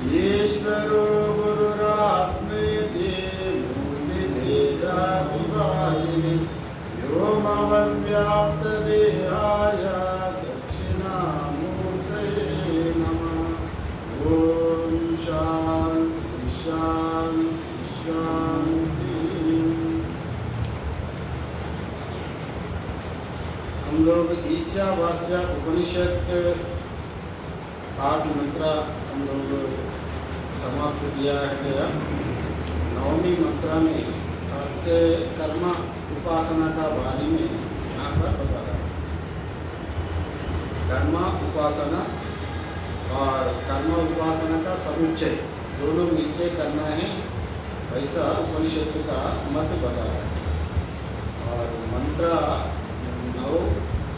ईश्वरो गुरुरात्मेति मूर्तिभेदविभागिनि व्योमवद्व्याप्तदेहाय दक्षिणामूर्तये नमः। ओम शांति शांति शांति। हम लोग ईशावास्य उपनिषद 8 मंत्र हम लोग समाप्त किया गया। 9वीं मंत्र में अच्छे कर्म उपासना का बारे में यहाँ पर बता रहा है। कर्म उपासना और कर्म उपासना का समुच्चय दोनों मिलकर करना है, वैसा उपनिषद का मत बता रहा है। और मंत्र 9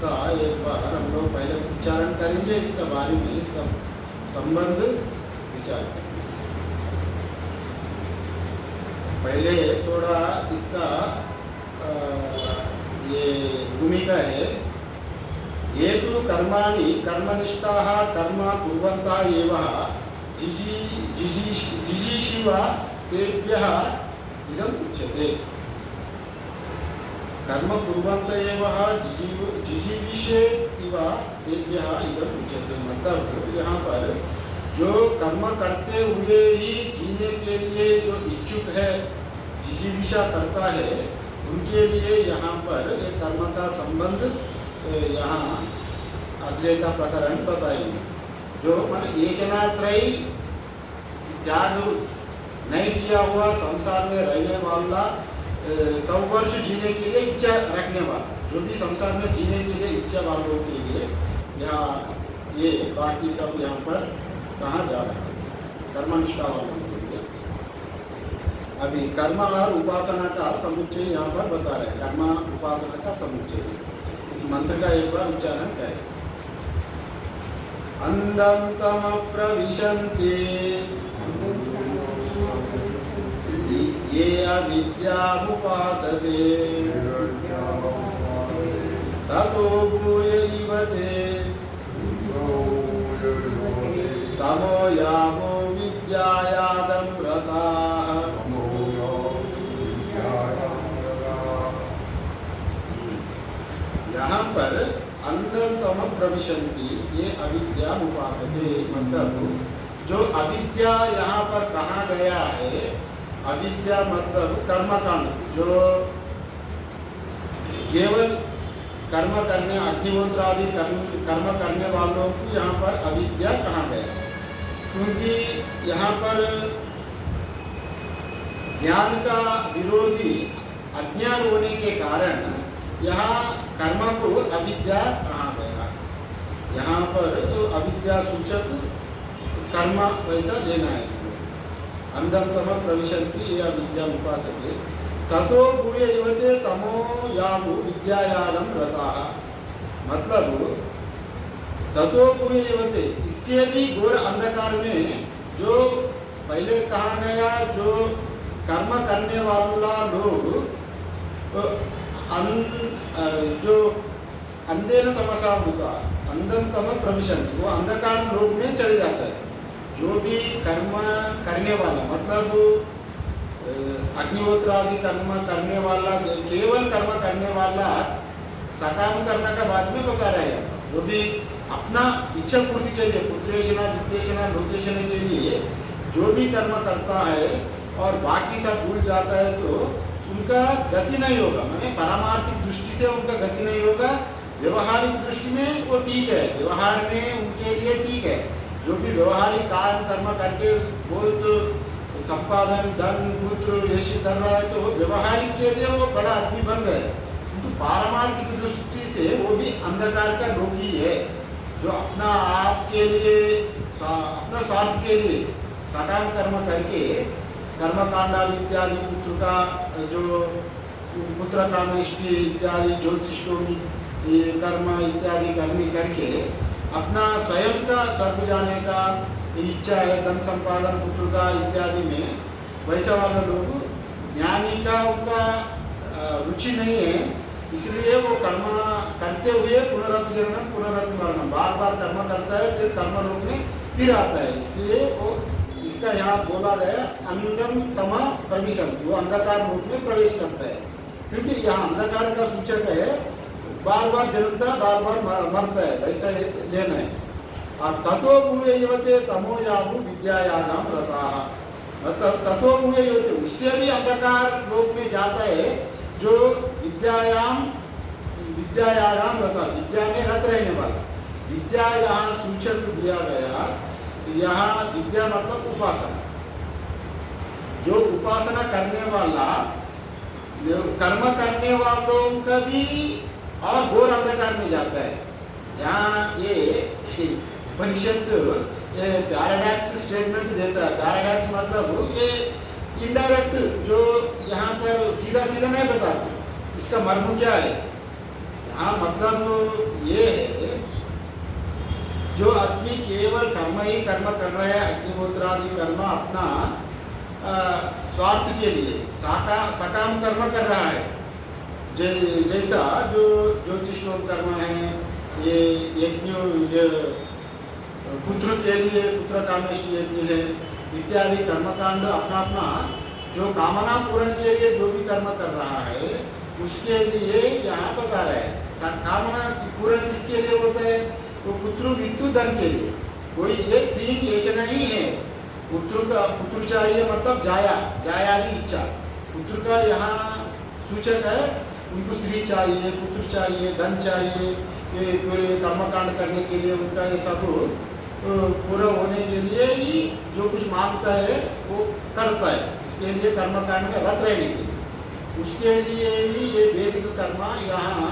का एक बार हम लोग पहले उच्चारण करेंगे, इसका बारे में इसका संबंध विचार करेंगे। पहले थोड़ा इसका ये भूमिका है। ये तो कर्माणि कर्मनिष्ठाः कर्म कुर्वन्तः एव जिजीषिव तेभ्यः इदम् उच्यते। कर्म कुर्वन्त एव जिजीविषे इव तेभ्यः इदम् उच्यते। मतलब यहाँ पर जो कर्म करते हुए ही जीने के लिए जो इच्छुक है, जिजीविषा करता है, उनके लिए यहाँ पर एक कर्म का संबंध यहाँ अगले का प्रकरण बताएंगे। जो मन येषणात्रय त्याग नहीं किया हुआ संसार में रहने वाला 100 वर्ष जीने के लिए इच्छा रखने वाला, जो भी संसार में जीने के लिए इच्छा वालों के लिए यहाँ ये बाकी सब यहाँ पर कहाँ जा रहा है, कर्मनिष्ठा वालों के लिए। अभी कर्म और उपासना का समुच्चय यहाँ पर बता रहे हैं। कर्म उपासना का समुच्चय इस मंत्र का एक बार उच्चारण करें। अंधं तम प्रविशन्ति ये अविद्यामुपासते ततो भूयैव ते तमो यामो विद्यायागं रताः। यहाँ पर अंधं तम प्रविशन्ति ये अविद्या उपासते, मतलब जो अविद्या यहाँ पर कहा गया है, अविद्या मतलब कर्मकांड, जो केवल कर्म करने अग्निहोत्र आदि कर्म करने वालों को यहाँ पर अविद्या कहा गया। क्योंकि यहाँ पर ज्ञान का विरोधी अज्ञान होने के कारण यहाँ कर्म को अविद्या कहा गया। यहाँ पर तो अविद्या सूचक कर्म वैसा लेना है। अंधं तम प्रविशन्ति ये अविद्या उपासते ततो भूयैव ते तमो यावु विद्यायागं रताः। मतलब ततो भूयैव ते, इससे भी घोर अंधकार में जो पहले कहा गया, जो कर्म करने वाला लोग जो अंधेन तमसा होगा, अंधं तम प्रविशन्ति, वो अंधकार लोक में चले जाता है। जो भी कर्म करने वाला, मतलब अग्निहोत्र आदि कर्म करने वाला, केवल कर्म करने वाला सकाम कर्म का बाद में बता रहे हैं। जो भी अपना इच्छा पूर्ति के लिए, पुत्रेषणा वित्तेषणा लोकेषणा के लिए जो भी कर्म करता है और बाकी सब भूल जाता है, तो उनका गति नहीं होगा। माने पारमार्थिक दृष्टि से उनका गति नहीं होगा। व्यवहारिक दृष्टि में वो ठीक है, व्यवहार में उनके लिए ठीक है। जो भी व्यवहारिक काम कर्म करके बहुत संपादन धन पुत्र यश कर रहा है, तो वो व्यवहारिक के लिए वो बड़ा आदमी बन गए। किंतु पारमार्थिक दृष्टि से वो भी अंधकार का रोगी है, जो अपना आप के लिए, अपना स्वार्थ के लिए सकाम कर्म करके कर्मकांड इत्यादि, पुत्र का जो पुत्र कामेष्टि इत्यादि ज्योतिषोमी कर्म इत्यादि कर्मी करके अपना स्वयं का स्वर्ग जाने का इच्छा है, धन संपादन पुत्र का इत्यादि में, वैसा वाला लोग ज्ञानी का उनका रुचि नहीं है। इसलिए वो कर्म करते हुए पुनरपि जन्म पुनरपि मरण, बार बार कर्म करता है, फिर कर्म लोक में फिर आता है। इसलिए वो इसका यहाँ बोला गया अंधम तमा प्रविशन, वो अंधकार रूप में प्रवेश करता है, क्योंकि यहाँ अंधकार का सूचक है बार बार जन्मता बार बार मरता है, वैसा लेना है। और तथो भूय युवते तमो याहु विद्यायानाम रताः, मतलब तथो भूय युवते, उससे भी अंधकार लोक में जाता है जो विद्यायाम रता, विद्या में रत रहने वाला। विद्या यहाँ सूचक दिया गया, यहाँ विद्या मतलब उपासना, जो उपासना करने वाला, कर्म करने वालों का भी और घोर अंधकार में जाता है। यहाँ ये परिषद पैराडॉक्स स्टेटमेंट देता है। पैराडॉक्स मतलब ये इनडायरेक्ट, जो यहाँ पर सीधा सीधा नहीं बताते इसका मर्म क्या है। यहाँ मतलब ये है, जो आदमी केवल कर्म ही कर्म कर रहे हैं, अग्निहोत्रादि कर्म अपना स्वार्थ के लिए सकाम कर्म कर रहा है, जैसा जो ज्योतिषोम कर्म है, ये यज्ञ पुत्र के लिए पुत्र कामेष्टि यज्ञ है इत्यादि कर्मकांड अपना अपना जो कामना पूर्ण के लिए जो भी कर्म कर रहा है उसके लिए यहाँ बता रहे हैं। कामना पूर्ण किसके लिए होता है? तो पुत्र मृत्यु धन के लिए। कोई एक तीन ऐसे नहीं है, पुत्र चाहिए मतलब जायादी इच्छा, पुत्र का यहाँ सूचक है। उनको स्त्री चाहिए, पुत्र चाहिए, धन चाहिए, ये पूरे कर्मकांड करने के लिए उनका ये सब पूरा होने के लिए ही जो कुछ मांगता है वो करता है, इसके लिए कर्मकांड में रत रहने के लिए, उसके लिए ही ये वैदिक कर्म यहाँ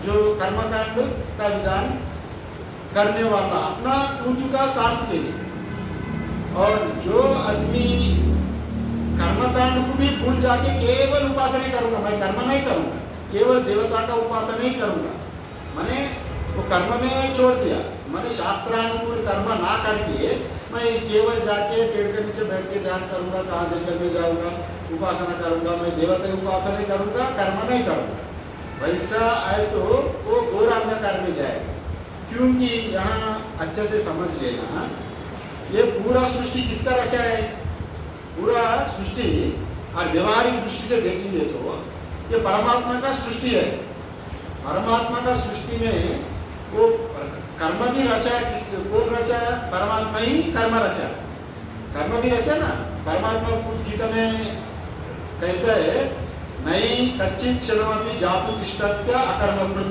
जो कर्मकांड का विधान करने वाला अपना कृत्य का स्वार्थ के लिए। और जो आदमी कर्मकांड को भी भूल जाके केवल उपासना करूंगा, मैं कर्म नहीं करूंगा, केवल देवता का उपासना नहीं करूंगा, मैंने वो कर्म में छोड़ दिया, मैंने शास्त्रानुकूल कर्म ना करके मैं केवल जाके पेड़ के नीचे बैठ के ध्यान करूंगा, कहाँ जंगल में जाऊंगा, उपासना करूंगा, मैं देवता उपासना करूंगा, कर्म नहीं करूंगा, वैसा है तो वो घोर अंधकार में जाएगा। क्योंकि यहाँ अच्छे से समझ लेना, ये पूरा सृष्टि किसका रचा है? पूरा सृष्टि और व्यवहारिक दृष्टि से देखेंगे तो ये परमात्मा का सृष्टि है। परमात्मा का सृष्टि में वो कर्म भी रचा, कौन रचा? परमात्मा ही कर्म रचा, कर्म भी रचा ना। परमात्मा खुद गीता में कहता है, नहीं कच्चित क्षणमपि जातु तिष्ठत्य अकर्म कृत,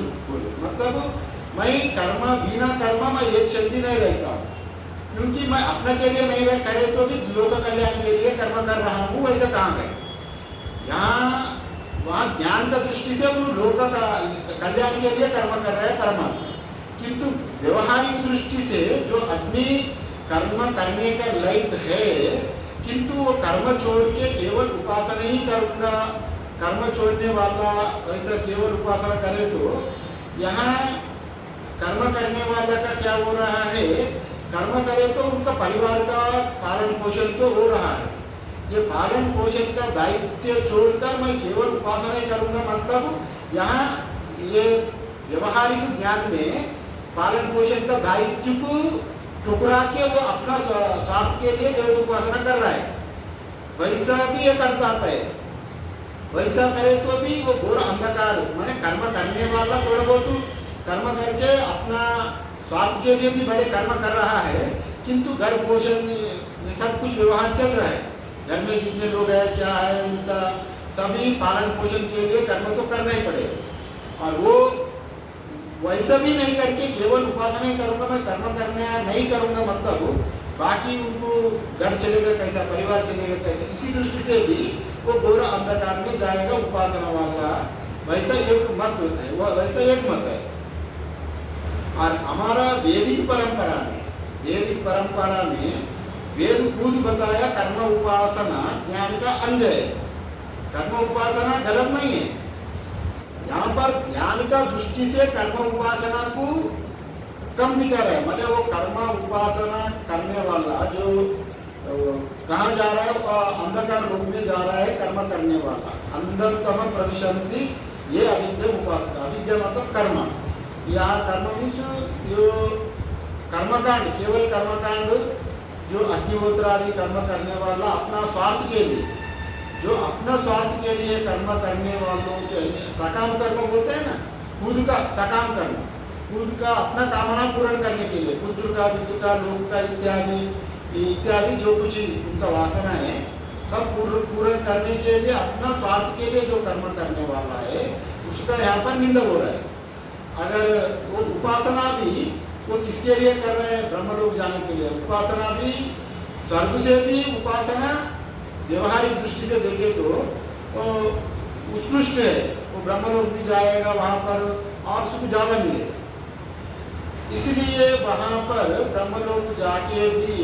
मतलब मैं कर्म बिना कर्म मैं एक क्षण भी नहीं रहता, क्योंकि मैं अपने के लिए नहीं रह करे तो भी लोक कल्याण के लिए कर्म कर रहा हूँ। वैसे कहाँ गए? यहाँ वहाँ ज्ञान का दृष्टि से वो लोक का कल्याण के लिए कर्म कर रहे हैं परमात्मा, किंतु व्यवहारिक दृष्टि से जो आदमी कर्म करने का लायक है, किंतु वो कर्म छोड़ के केवल उपासना ही करूँगा, कर्म छोड़ने वाला वैसा केवल उपासना करे तो यहाँ कर्म करने वाला का क्या हो रहा है? कर्म करे तो उनका परिवार का पालन पोषण तो हो रहा है, ये पालन पोषण का दायित्व छोड़कर मैं केवल उपासना ही करूँगा, मतलब यहाँ ये व्यवहारिक ज्ञान में पालन पोषण का दायित्व को टुकड़ा के वो अपना स्वार्थ के लिए देव उपासना कर रहा है। वैसा भी ये करता है, वैसा करे तो भी वो घोर अंधकार, माने कर्म करने वाला थोड़ा बहुत कर्म करके अपना स्वार्थ के लिए भी बड़े कर्म कर रहा है, किंतु घर पोषण ये सब कुछ व्यवहार चल रहा है, घर में जितने लोग हैं क्या है उनका सभी पालन पोषण के लिए कर्म तो करना ही पड़ेगा। और वो वैसा भी नहीं करके केवल उपासना ही करूँगा, मैं कर्म करने नहीं करूँगा, मतलब बाकी उनको घर चलेगा कैसा, परिवार चलेगा कैसा, इसी दृष्टि से भी वो घोर अंधकार में जाएगा उपासना वाला। वैसा एक मत है, वो वैसा एक मत है। और हमारा वैदिक परंपरा में वेद खुद बताया कर्म उपासना ज्ञान का अंग है, कर्म उपासना गलत नहीं है। यहाँ पर ज्ञान का दृष्टि से कर्म उपासना को कम दिखा रहा है, मतलब वो कर्म उपासना करने वाला जो कहाँ जा रहा है, अंधकार लोक में जा रहा है, कर्म करने वाला अंधतम प्रविशन्ति, ये अविद्या उपासना। अविद्या मतलब कर्म, यहाँ कर्म मीन्स जो कर्मकांड, केवल कर्मकांड जो अग्निहोत्र आदि कर्म करने वाला अपना स्वार्थ के लिए, जो अपना स्वार्थ के लिए कर्म करने वालों के सकाम कर्म बोलते हैं ना, खुद का सकाम कर्म, खुद का अपना कामना पूर्ण करने के लिए, पुत्र का, वित्त का, लोक का इत्यादि इत्यादि जो कुछ उनका वासना है सब पूर्ण करने के लिए, अपना स्वार्थ के लिए जो कर्म करने वाला है उसका यहाँ पर निंदा हो रहा है। अगर वो उपासना भी वो किसके लिए कर रहे हैं, ब्रह्मलोक जाने के लिए। उपासना भी स्वर्ग से भी उपासना व्यवहारिक दृष्टि से देखे तो उत्कृष्ट है, वो ब्रह्मलोक भी जाएगा, वहाँ पर और सुख ज़्यादा मिलेगा। इसलिए वहाँ पर ब्रह्मलोक जाके भी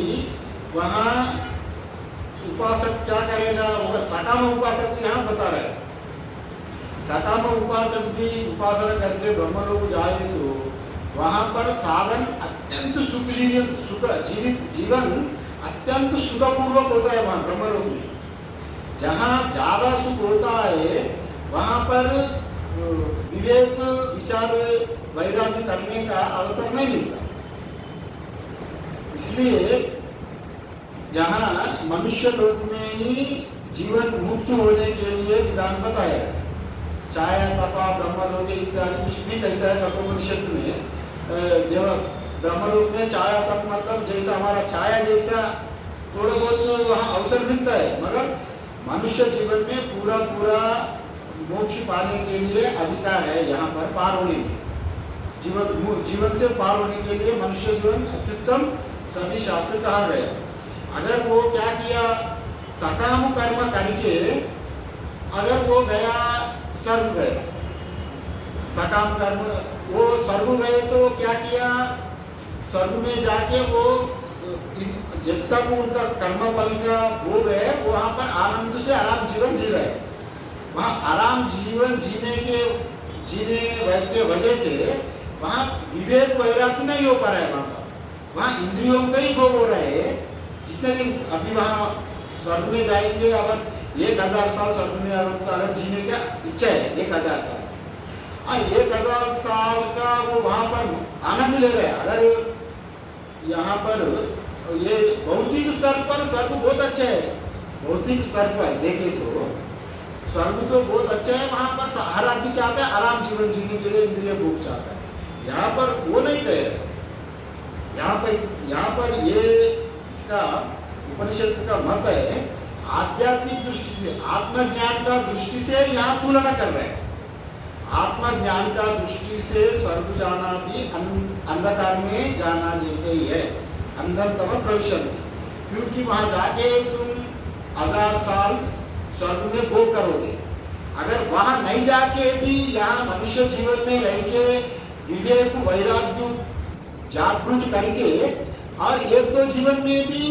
वहाँ उपासक क्या करेगा, अगर सकाम उपासक यहाँ बता रहे हैं, सकाम उपासक भी उपासना करके ब्रह्मलोक जाए तो वहाँ पर साधन अत्यंत जीवन अत्यंत सुखपूर्वक होता है। वहाँ ब्रह्मलोक में जहाँ ज़्यादा सुख होता है वहाँ पर विवेक विचार वैराग्य करने का अवसर नहीं मिलता। इसलिए जहाँ मनुष्य लोक में ही जीवन मुक्त होने के लिए विधान बताया है, छाया तपा ब्रह्मलोक इत्यादि कुछ भी कहता है कठोपनिषद में। देव ब्रह्मलोक में छाया तप मतलब जैसा हमारा छाया जैसा थोड़ा बहुत वहाँ अवसर मिलता है, मगर मनुष्य जीवन में पूरा मोक्ष पाने के लिए अधिकार है यहाँ पर पार होने में। जीवन से पार होने के लिए मनुष्य जीवन अत्युत्तम सभी शास्त्र कहा गया। अगर वो क्या किया, सकाम कर्म करके अगर वो गया स्वर्ग गया, सकाम कर्म वो स्वर्ग गए तो क्या किया, स्वर्ग में जाके वो जब तक उनका कर्म फल का भोग है वहाँ पर आनंद से आराम जीवन जी रहे। वहाँ आराम जीवन जीने के वजह से वहाँ विवेक वैराग्य नहीं हो पा रहा है। वहाँ इंद्रियों का ही भोग हो रहा है। जितने दिन अभी वहाँ स्वर्ग में जाएंगे, अगर 1000 साल स्वर्ग में अगर जीने का इच्छा है 1000 साल, और 1000 साल का वो वहाँ पर आनंद ले रहे हैं। अगर यहाँ पर ये भौतिक स्तर पर स्वर्ग बहुत अच्छा है, भौतिक स्तर पर देखे तो स्वर्ग तो बहुत अच्छा है, वहाँ पर हर आदमी चाहता है आराम जीवन जीने के लिए इंद्रिय भोग चाहता है। यहाँ पर वो नहीं कह रहे। यहाँ पर ये इसका उपनिषद का मत है, आध्यात्मिक दृष्टि से, आत्मज्ञान का दृष्टि से यहाँ तुलना कर रहे हैं। आत्मज्ञान का दृष्टि से स्वर्ग जाना भी अंधकार में जाना जैसे ही है, अंधतम प्रविशन, क्योंकि वहाँ जाके तुम 1000 साल स्वर्ग में भोग करोगे। अगर वहाँ नहीं जाके भी यहाँ मनुष्य जीवन में रह के विवेक वैराग्य जागृत करके और एक दो जीवन में भी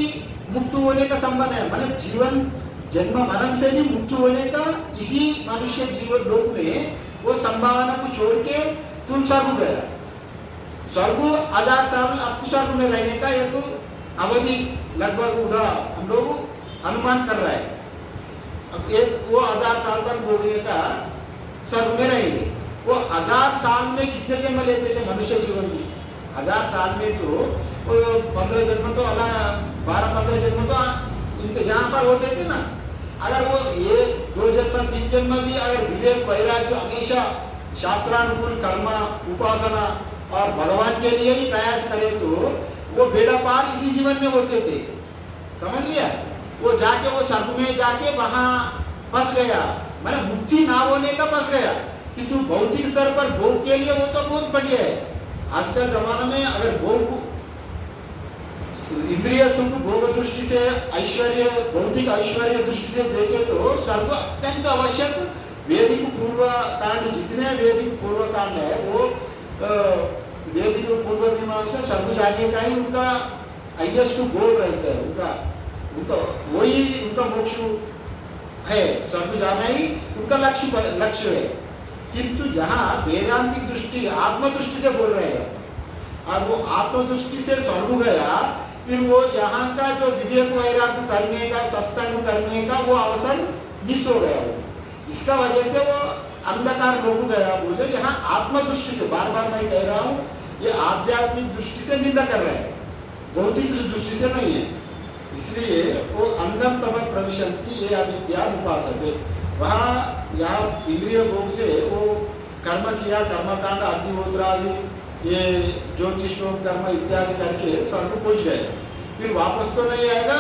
मुक्त होने का संबंध है, मतलब जीवन जन्म मरण से भी मुक्त होने का इसी मनुष्य जीवन लोक में वो संभावना को छोड़ के तुम स्वर्ग गया। स्वर्ग 1000 साल आपको स्वर्ग में रहने का एक अवधि लगभग उधर हम लोग अनुमान कर रहे हैं। अब एक वो 1000 साल तक भोगने का स्वर्ग में रहेंगे। वो 1000 साल में कितने जन्म लेते थे मनुष्य जीवन में? 1000 साल में तो 15 जन्म तो 12-15 जन्म तो यहाँ पर होते थे ना। अगर वो ये 2 जन्म 3 जन्म भी अगर विवेक वैराग्य हमेशा शास्त्रानुकूल कर्म उपासना और भगवान के लिए ही प्रयास करे तो वो बेड़ा पार इसी जीवन में होते थे। समझ लिया? वो जाके वो स्वर्ग में जाके वहाँ फंस गया, मैंने मुक्ति ना होने का फंस गया। किंतु भौतिक स्तर पर भोग के लिए वो तो बहुत बढ़िया है। आजकल जमाना में अगर भोग इंद्रिय सुख भोग दृष्टि से ऐश्वर्य भौतिक ऐश्वर्य दृष्टि से देखे तो स्वर्ग अत्यंत आवश्यक। वैदिक पूर्व कांड जितने वैदिक पूर्व कांड है वो वैदिक पूर्व मीमांसा स्वर्ग जाने का ही उनका हाईएस्ट गोल रहता है। उनका वही उनका मोक्ष है, स्वर्ग जाना ही उनका लक्ष्य है। किंतु यहाँ वेदांतिक दृष्टि आत्मदृष्टि से बोल रहे हैं, और वो आत्मदृष्टि से स्वर्ग गया, फिर वो यहाँ का जो विवेक वैराग्य करने का सत्संग करने का वो अवसर मिस हो गया। वो इसका वजह से वो अंधकार लोग गया बोले। यहाँ आत्मदृष्टि से बार बार मैं कह रहा हूँ, ये आध्यात्मिक दृष्टि से निंदा कर रहे हैं, भौतिक दृष्टि से नहीं है। इसलिए वो अंधम तमक प्रविशन्ति ये अविद्या उपासते। वहाँ यहाँ इंद्रिय भोग से वो कर्म किया, कर्मकांड अग्निहोत्र आदि ये ज्योतिषोम कर्म इत्यादि करके स्वर्ग पहुँच गए, फिर वापस तो नहीं आएगा।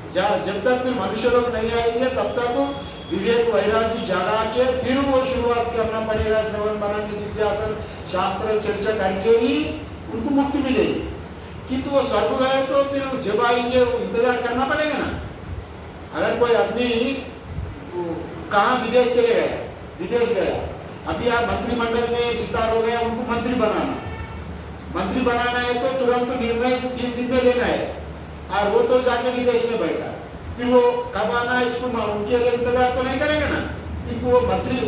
जब तक फिर मनुष्य लोग नहीं आएंगे तब तक विवेक वैराग्य जगा के फिर वो शुरुआत करना पड़ेगा। श्रवण मनन निधिध्यासन शास्त्र चर्चा करके ही उनको मुक्ति मिलेगी। किंतु वो स्वर्ग गए तो फिर जब आएंगे इंतजार करना पड़ेगा ना। अगर कोई आदमी कहाँ विदेश चले गए, विदेश गया, अभी आप मंत्रिमंडल में विस्तार हो गया, उनको मंत्री बनाना है तो तुरंत निर्णय 3 दिन में लेना है, और वो तो जाके विदेश में बैठा, फिर वो कब आना है इसको उनके लिए इंतजार तो नहीं करेगा ना, क्योंकि वो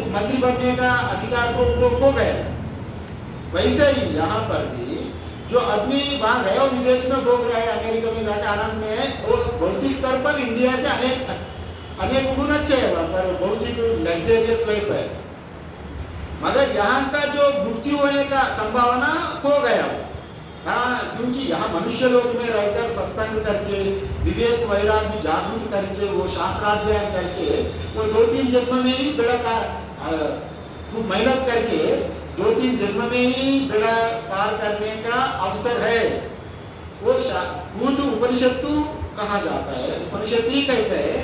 मंत्री बनने का अधिकार को वो खो गया। वैसे ही यहाँ पर भी जो आदमी वहाँ गया विदेश में भोग रहा है, अमेरिका में जाकर आनंद में है, वो भौतिक स्तर पर इंडिया से अनेक गुण अच्छे है, वहाँ पर भौतिक लग्जरियस लाइफ है, मगर यहाँ का जो मुक्ति होने का संभावना खो गया। हाँ, क्योंकि यहाँ मनुष्य लोक में रहकर सत्संग करके विवेक वैराग्य जागृत करके वो शास्त्राध्ययन करके वो 2-3 जन्म में ही बेड़ा खूब मेहनत करके 2-3 जन्म में ही बेड़ा पार करने का अवसर है। वो खुद उपनिषद कहा जाता है, उपनिषद ही कहते हैं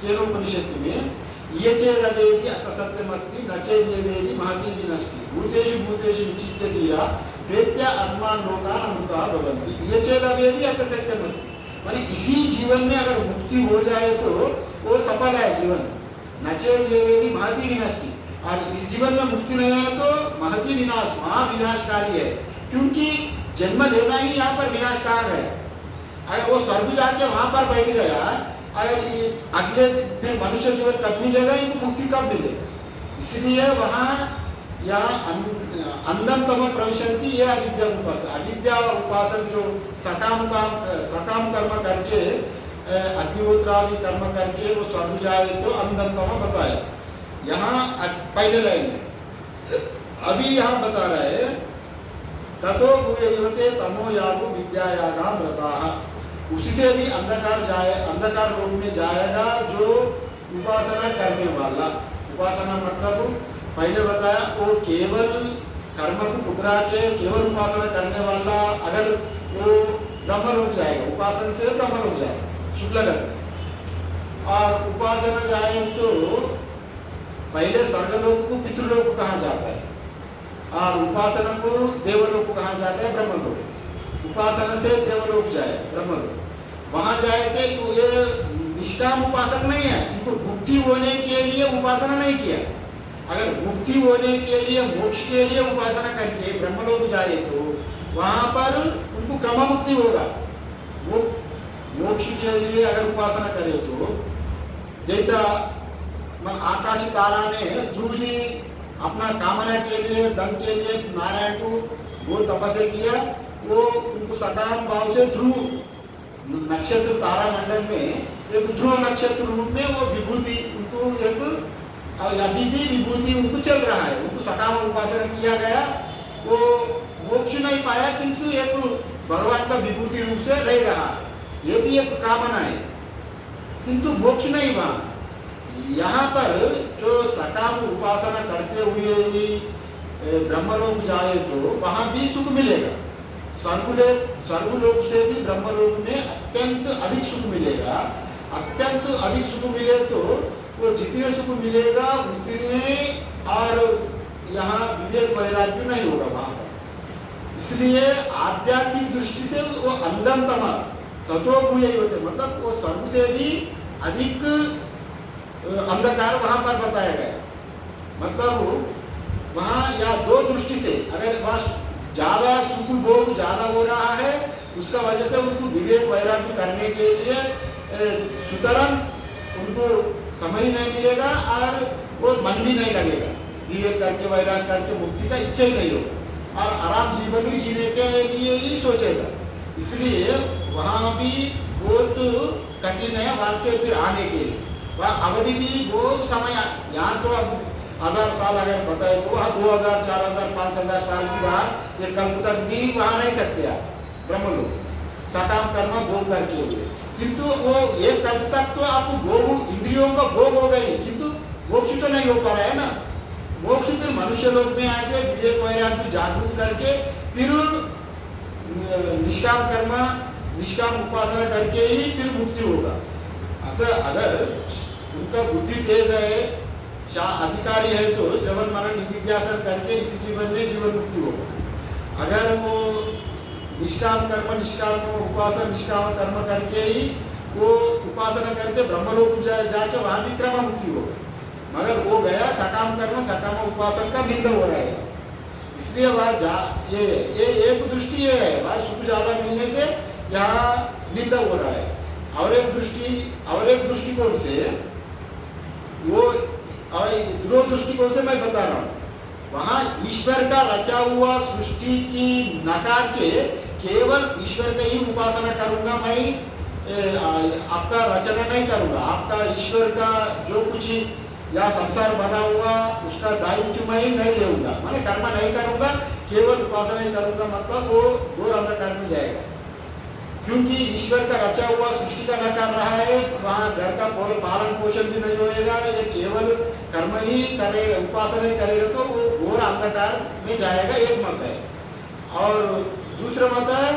केनोपनिषद में, ये चेदवेदि अत सत्यमस्ति न चेदेवेदि महती विनष्टि भूतेषु भूतेषु विचित्य धीरा प्रेत्य अस्मान् लोकान् अमृता भवन्ति। ये चेदवेदि अत सत्यमस्ति, माने इसी जीवन में अगर मुक्ति हो जाए तो वो सफल है जीवन। न चेदेवेदि महती विनष्टि, और इस जीवन में मुक्ति नहीं है तो महती विनाश, महाविनाशकारी है, क्योंकि जन्म लेना ही यहाँ पर विनाशकार है। अगर वो स्वर्ग जाके वहाँ पर बैठ गया, अगर अगले फिर मनुष्य जीवन कब मिलेगा, इनको मुक्ति कब मिलेगा। इसलिए वहाँ या अंधम तम प्रविशन्ति ये अविद्या उपासक, अविद्या उपासक जो सकाम कर्म करके अग्निहोत्र आदि कर्म करके वो स्वर्ग जाए तो अंधम तम बताया। यहाँ पहले लाइन में अभी यहाँ बता रहे हैं ततो भूयते तमो यागो विद्यायागाम व्रताः, उसी से भी अंधकार लोक में जाएगा जो उपासना करने वाला। उपासना मतलब पहले बताया वो केवल कर्म को ठुकरा के केवल उपासना करने वाला, अगर वो ब्रह्मलोक जाएगा, उपासना से ब्रह्मलोक जाएगा शुक्ल गर्भ से, और उपासना जाए तो पहले स्वर्गलोक को पितृलोक कहा जाता है, और उपासना को देवलोक कहा जाता है ब्रह्मलोक। उपासना से देवलोक जाए ब्रह्मलोक, वहां जाए तो ये निष्काम उपासक नहीं है, उनको मुक्ति होने के लिए उपासना नहीं किया। अगर मुक्ति होने के लिए मोक्ष के लिए उपासना करके ब्रह्मलोक जाए तो वहां पर उनको क्रम मुक्ति होगा। वो मोक्ष के लिए अगर उपासना करे तो जैसा आकाश तारा ने ध्रुव जी अपना कामना के लिए धन के लिए नारायण को वो तपस्या किया, वो उनको सकाम भाव से ध्रुव नक्षत्र तारा मंडल में एक ध्रुव नक्षत्र रूप में वो विभूति उनको एक अभी भी विभूति उनको चल रहा है, उनको सकाम उपासना किया गया। वो मोक्ष नहीं पाया किंतु एक भगवान का विभूति रूप से रह रहा, ये भी एक कामना है, किंतु मोक्ष नहीं वहाँ। यहाँ पर जो सकाम उपासना करते हुए ही ब्रह्मलोक जाए तो वहाँ भी सुख मिलेगा। स्वर्गलोक से भी ब्रह्मलोक में अत्यंत अधिक सुख मिलेगा। अत्यंत अधिक सुख मिले तो वो जितने सुख मिलेगा उतने, और यहाँ विवेक वैराग्य नहीं होगा वहाँ पर। इसलिए आध्यात्मिक दृष्टि से वो अंधम तमा तत्व यही होते, मतलब वो स्वर्ग से भी अधिक अंधकार वहाँ पर बताया गया। मतलब वहाँ या दो दृष्टि से अगर वहाँ ज्यादा सुख भोग ज्यादा हो रहा है, उसका वजह से उनको विवेक वैराग्य करने के लिए सुतरां उनको समय नहीं मिलेगा और वो मन भी नहीं लगेगा, विवेक करके वैराग्य करके मुक्ति का इच्छा ही नहीं होगा और आराम जीवन ही जीने के लिए ही सोचेगा। इसलिए वहाँ भी बहुत कठिन है वहाँ से फिर आने के लिए। वह अवधि भी बहुत समय, यहाँ तो अब 1000 साल अगर बताए तो वहाँ 2000, 4000, 5000 साल की बात, ये कल्प तक भी वहाँ नहीं सकते आप ब्रह्मलोक सकाम कर्म भोग करके हुए। किंतु वो एक कल्प तक तो आप भोग इंद्रियों का भोग हो गई, किंतु मोक्ष तो नहीं हो पा रहा है ना। मोक्ष फिर मनुष्य लोक में आके विवेक वैराग्य जागृत करके फिर निष्काम कर्म निष्काम उपासना करके ही फिर मुक्ति होगा। अतः अगर उनका बुद्धि तेज है, अधिकारी है, तो श्रवण मनन निधिध्यासन करके इसी जीवन में जीवन मुक्ति होगा। अगर वो निष्काम कर्म निष्काम उपासना निष्काम कर्म करके ही वो उपासना करके ब्रह्मलोक जाके वहाँ भी क्रम मुक्ति होगा। मगर वो गया सकाम कर्म सकाम उपासना का निंदा हो रहा है, इसलिए वह ये एक दृष्टि है, वह सुख ज्यादा मिलने से यहाँ निंदा हो रहा है। और एक दृष्टिकोण से वो ध्रुव दृष्टिकोण से मैं बता रहा हूँ, वहाँ ईश्वर का रचा हुआ सृष्टि की नकार के केवल ईश्वर का ही उपासना करूंगा मैं, आपका रचना नहीं करूंगा, आपका ईश्वर का जो कुछ या संसार बना हुआ उसका दायित्व मैं नहीं लेऊंगा, मैंने कर्म नहीं करूंगा, केवल उपासना ही करूंगा, मतलब वो घोर अंधकार में जाएगा। क्योंकि ईश्वर का रचा हुआ सृष्टि का नकार रहा है, वहाँ घर का पालन पोषण भी नहीं होएगा, ये केवल कर्म ही करेगा, उपासना ही करेगा, तो वो घोर अंधकार में जाएगा, एक मत है। और दूसरा मत है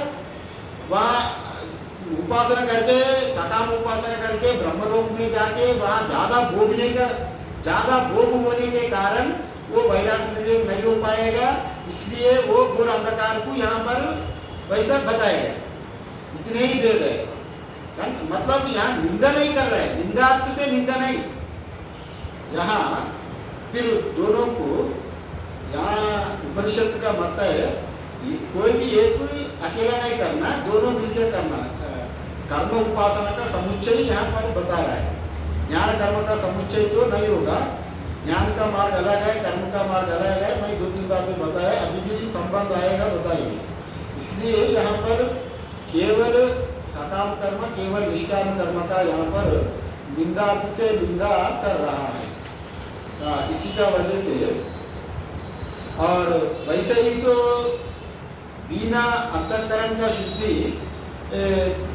वहाँ उपासना करके सकाम उपासना करके ब्रह्मलोक में जाके वहाँ ज्यादा भोग होने के कारण वो वैराग्य विवेक नहीं हो पाएगा, इसलिए वो घोर अंधकार को यहाँ पर वैसा बताएगा। इतने ही भेद है, मतलब यहाँ निंदा नहीं कर रहे हैं, निंदा अर्थ से निंदा नहीं। यहाँ फिर दोनों को यहाँ उपनिषद का मत है, कोई भी एक अकेला नहीं करना, दोनों मिलकर करना। कर्म उपासना का समुच्चय यहाँ पर बता रहा है, ज्ञान कर्म का समुच्चय तो नहीं होगा, ज्ञान का मार्ग अलग है, कर्म का मार्ग अलग है। मैं 2-3 बातें बताया, अभी भी संबंध आएगा बताइए। इसलिए यहाँ पर केवल सकाम कर्म केवल निष्काम कर्म का यहाँ पर निंदार्थ से निंदा कर रहा है, इसी का वजह से। और वैसे ही तो बिना अंतःकरण का शुद्धि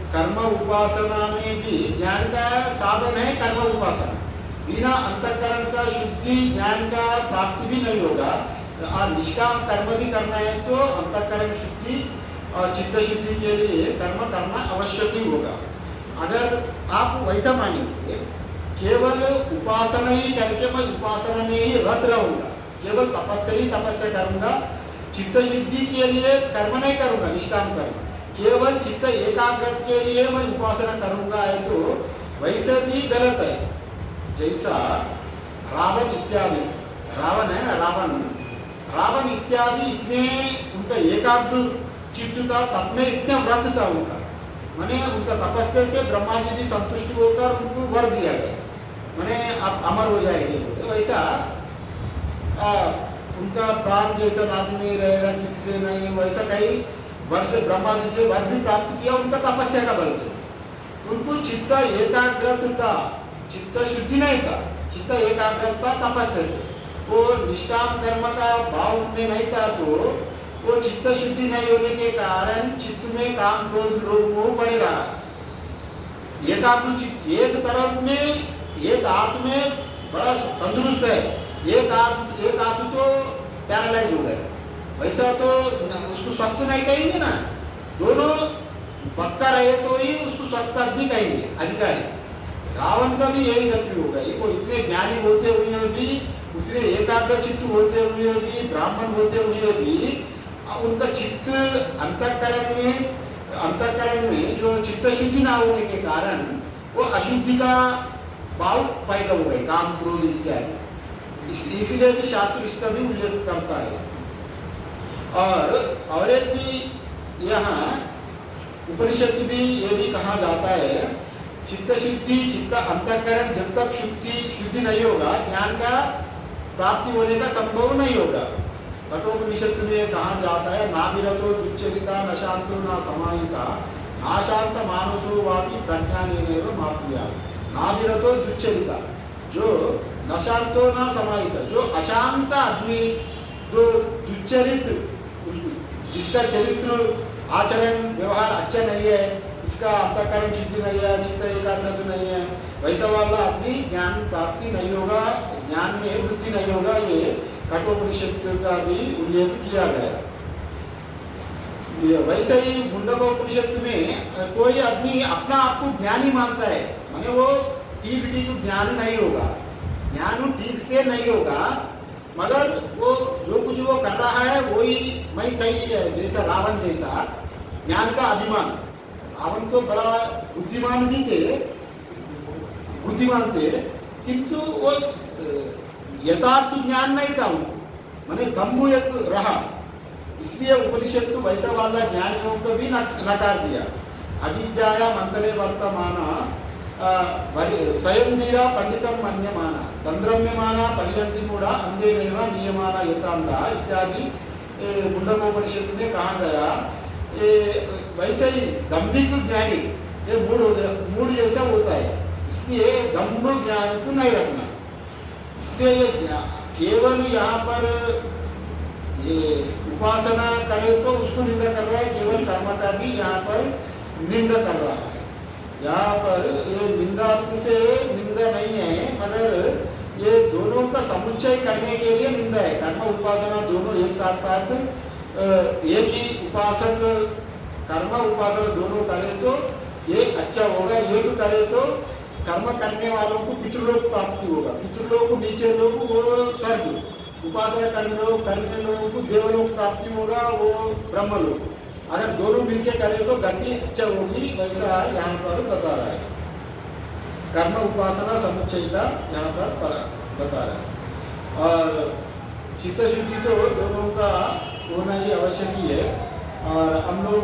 कर्म उपासना में भी ज्ञान का साधन है, कर्म उपासना बिना अंतःकरण का शुद्धि ज्ञान का प्राप्ति भी नहीं होगा। और निष्काम कर्म भी करना है तो अंतःकरण शुद्धि और चित्त शुद्धि के लिए कर्म करना आवश्यक ही होगा। अगर आप वैसा मानेंगे केवल उपासना ही करके मैं उपासना में ही रत रहूंगा, केवल तपस्या करूंगा, चित्त शुद्धि के लिए कर्म नहीं करूंगा, निष्काम कर्म केवल चित्त एकाग्र के लिए मैं उपासना करूंगा, है तो वैसे भी गलत है। जैसा रावण इत्यादि, रावण है ना, रावण इत्यादि इतने उनका एकाग्र चित्त था, तब में इतना व्रत था उनका, मैंने उनका तपस्या से ब्रह्मा जी भी संतुष्ट होकर उनको वर दिया गया, मैंने आप अमर हो जाएंगे। वैसा उनका प्राण जैसा नाम नहीं रहेगा किसी से नहीं, वैसा कहीं वर से ब्रह्मा जी से वर भी प्राप्त किया उनका तपस्या का बल से। उनको चित्त एकाग्रता था, चित्त शुद्धि नहीं था, चित्त एकाग्रता तपस्या से। वो निष्काम कर्म का भाव उनमें नहीं था, तो वो चित्त शुद्धि नहीं होने के कारण चित्त में काम क्रोध लोभ मोह पड़े रहा। एकाग्र चित्त एक तरफ में एक आत्म में बड़ा तंदुरुस्त है, एक आत्म तो पैरालाइज हो गया, वैसा तो उसको स्वस्थ नहीं कहेंगे ना, दोनों पक्का रहे तो ही उसको स्वस्थ भी कहेंगे अधिकारी। रावण का भी यही गति हो गई, वो इतने ज्ञानी होते हुए भी, उतने एकाग्र चित्त होते हुए भी, ब्राह्मण होते हुए भी उनका चित्त अंतःकरण में जो चित्त शुद्धि ना होने के कारण वो अशुद्धि का भाव पैदा हो गए, काम क्रोध इत्यादि। इसलिए भी शास्त्र इसका भी उल्लेख करता है। और एक भी यहाँ उपनिषद भी ये भी कहा जाता है, चित्त शुद्धि चित्त अंतःकरण जब तक शुद्धि नहीं होगा ज्ञान का प्राप्ति होने का संभव नहीं होगा। कठोपनिषद में कहा जाता है, ना विरतो दुच्चरिता न शांतो न समाहिता नाशांत मानसो वापि प्रज्ञानेनैव माप्नुया। ना विरतो दुच्चरिता, जो न शांतो न समाहिता, जो अशांत आदमी, जो दुच्चरित, जिसका चरित्र आचरण व्यवहार अच्छा नहीं है, जिसका अंतःकरण शुद्धि नहीं है, चित्त एकाग्रता नहीं है, वैसा वाला आदमी ज्ञान प्राप्ति नहीं होगा, ज्ञान में वृद्धि नहीं होगा। ये कठोपनिषद का भी उल्लेख किया गया। वैसे ही मुंडकोपनिषद में कोई आदमी अपना आप को ज्ञानी मानता है, माने वो ठीक ठीक ज्ञान नहीं होगा, ज्ञान ठीक से नहीं होगा, मगर वो जो कुछ वो कर रहा है वही मैं सही है, जैसा रावण जैसा ज्ञान का अभिमान। रावण तो बड़ा बुद्धिमान भी थे, बुद्धिमान थे, किंतु वो यथार्थ ज्ञान नहीं था उनको, माने दम्भु एक रहा, इसलिए उपनिषद को वैसा वाला ज्ञानियों को भी नकार दिया। अविद्याया मंतरे वर्तमान स्वयं धीरा पंडितम मन्यमाना तंद्रम्यमाना पर्यंति मूढ़ा अंधे नैव नियमाना यथांधा इत्यादि मुंडकोपनिषद में कहा गया। वैसे ही दम्भिक ज्ञानी ये मूड जैसा होता है, इसलिए दम्भ ज्ञान को नहीं रखना। इसलिए ये केवल यहाँ पर ये उपासना करे तो उसको निंदा कर रहा है, केवल कर्म का भी यहाँ पर निंदा कर रहा है। यहाँ पर ये निंदा से निंदा नहीं है, मगर ये दोनों का समुच्चय करने के लिए निंदा है। कर्म उपासना दोनों एक साथ साथ एक ही उपासक कर्म उपासना दोनों करे तो ये अच्छा होगा, एक करे तो कर्म करने वालों को पितृलोक प्राप्ति होगा, पितृलोक को नीचे लोग वो स्वर्ग, उपासना करने लोगों को देवलोक प्राप्ति होगा, वो ब्रह्मलोक। अगर दोनों मिलकर करें तो गति अच्छा होगी, वैसा यहाँ पर बता रहा है। कर्म उपासना समुच्चय का यहाँ पर बता रहा है। और चित्त शुद्धि तो दोनों का होना ही आवश्यक ही है। और हम लोग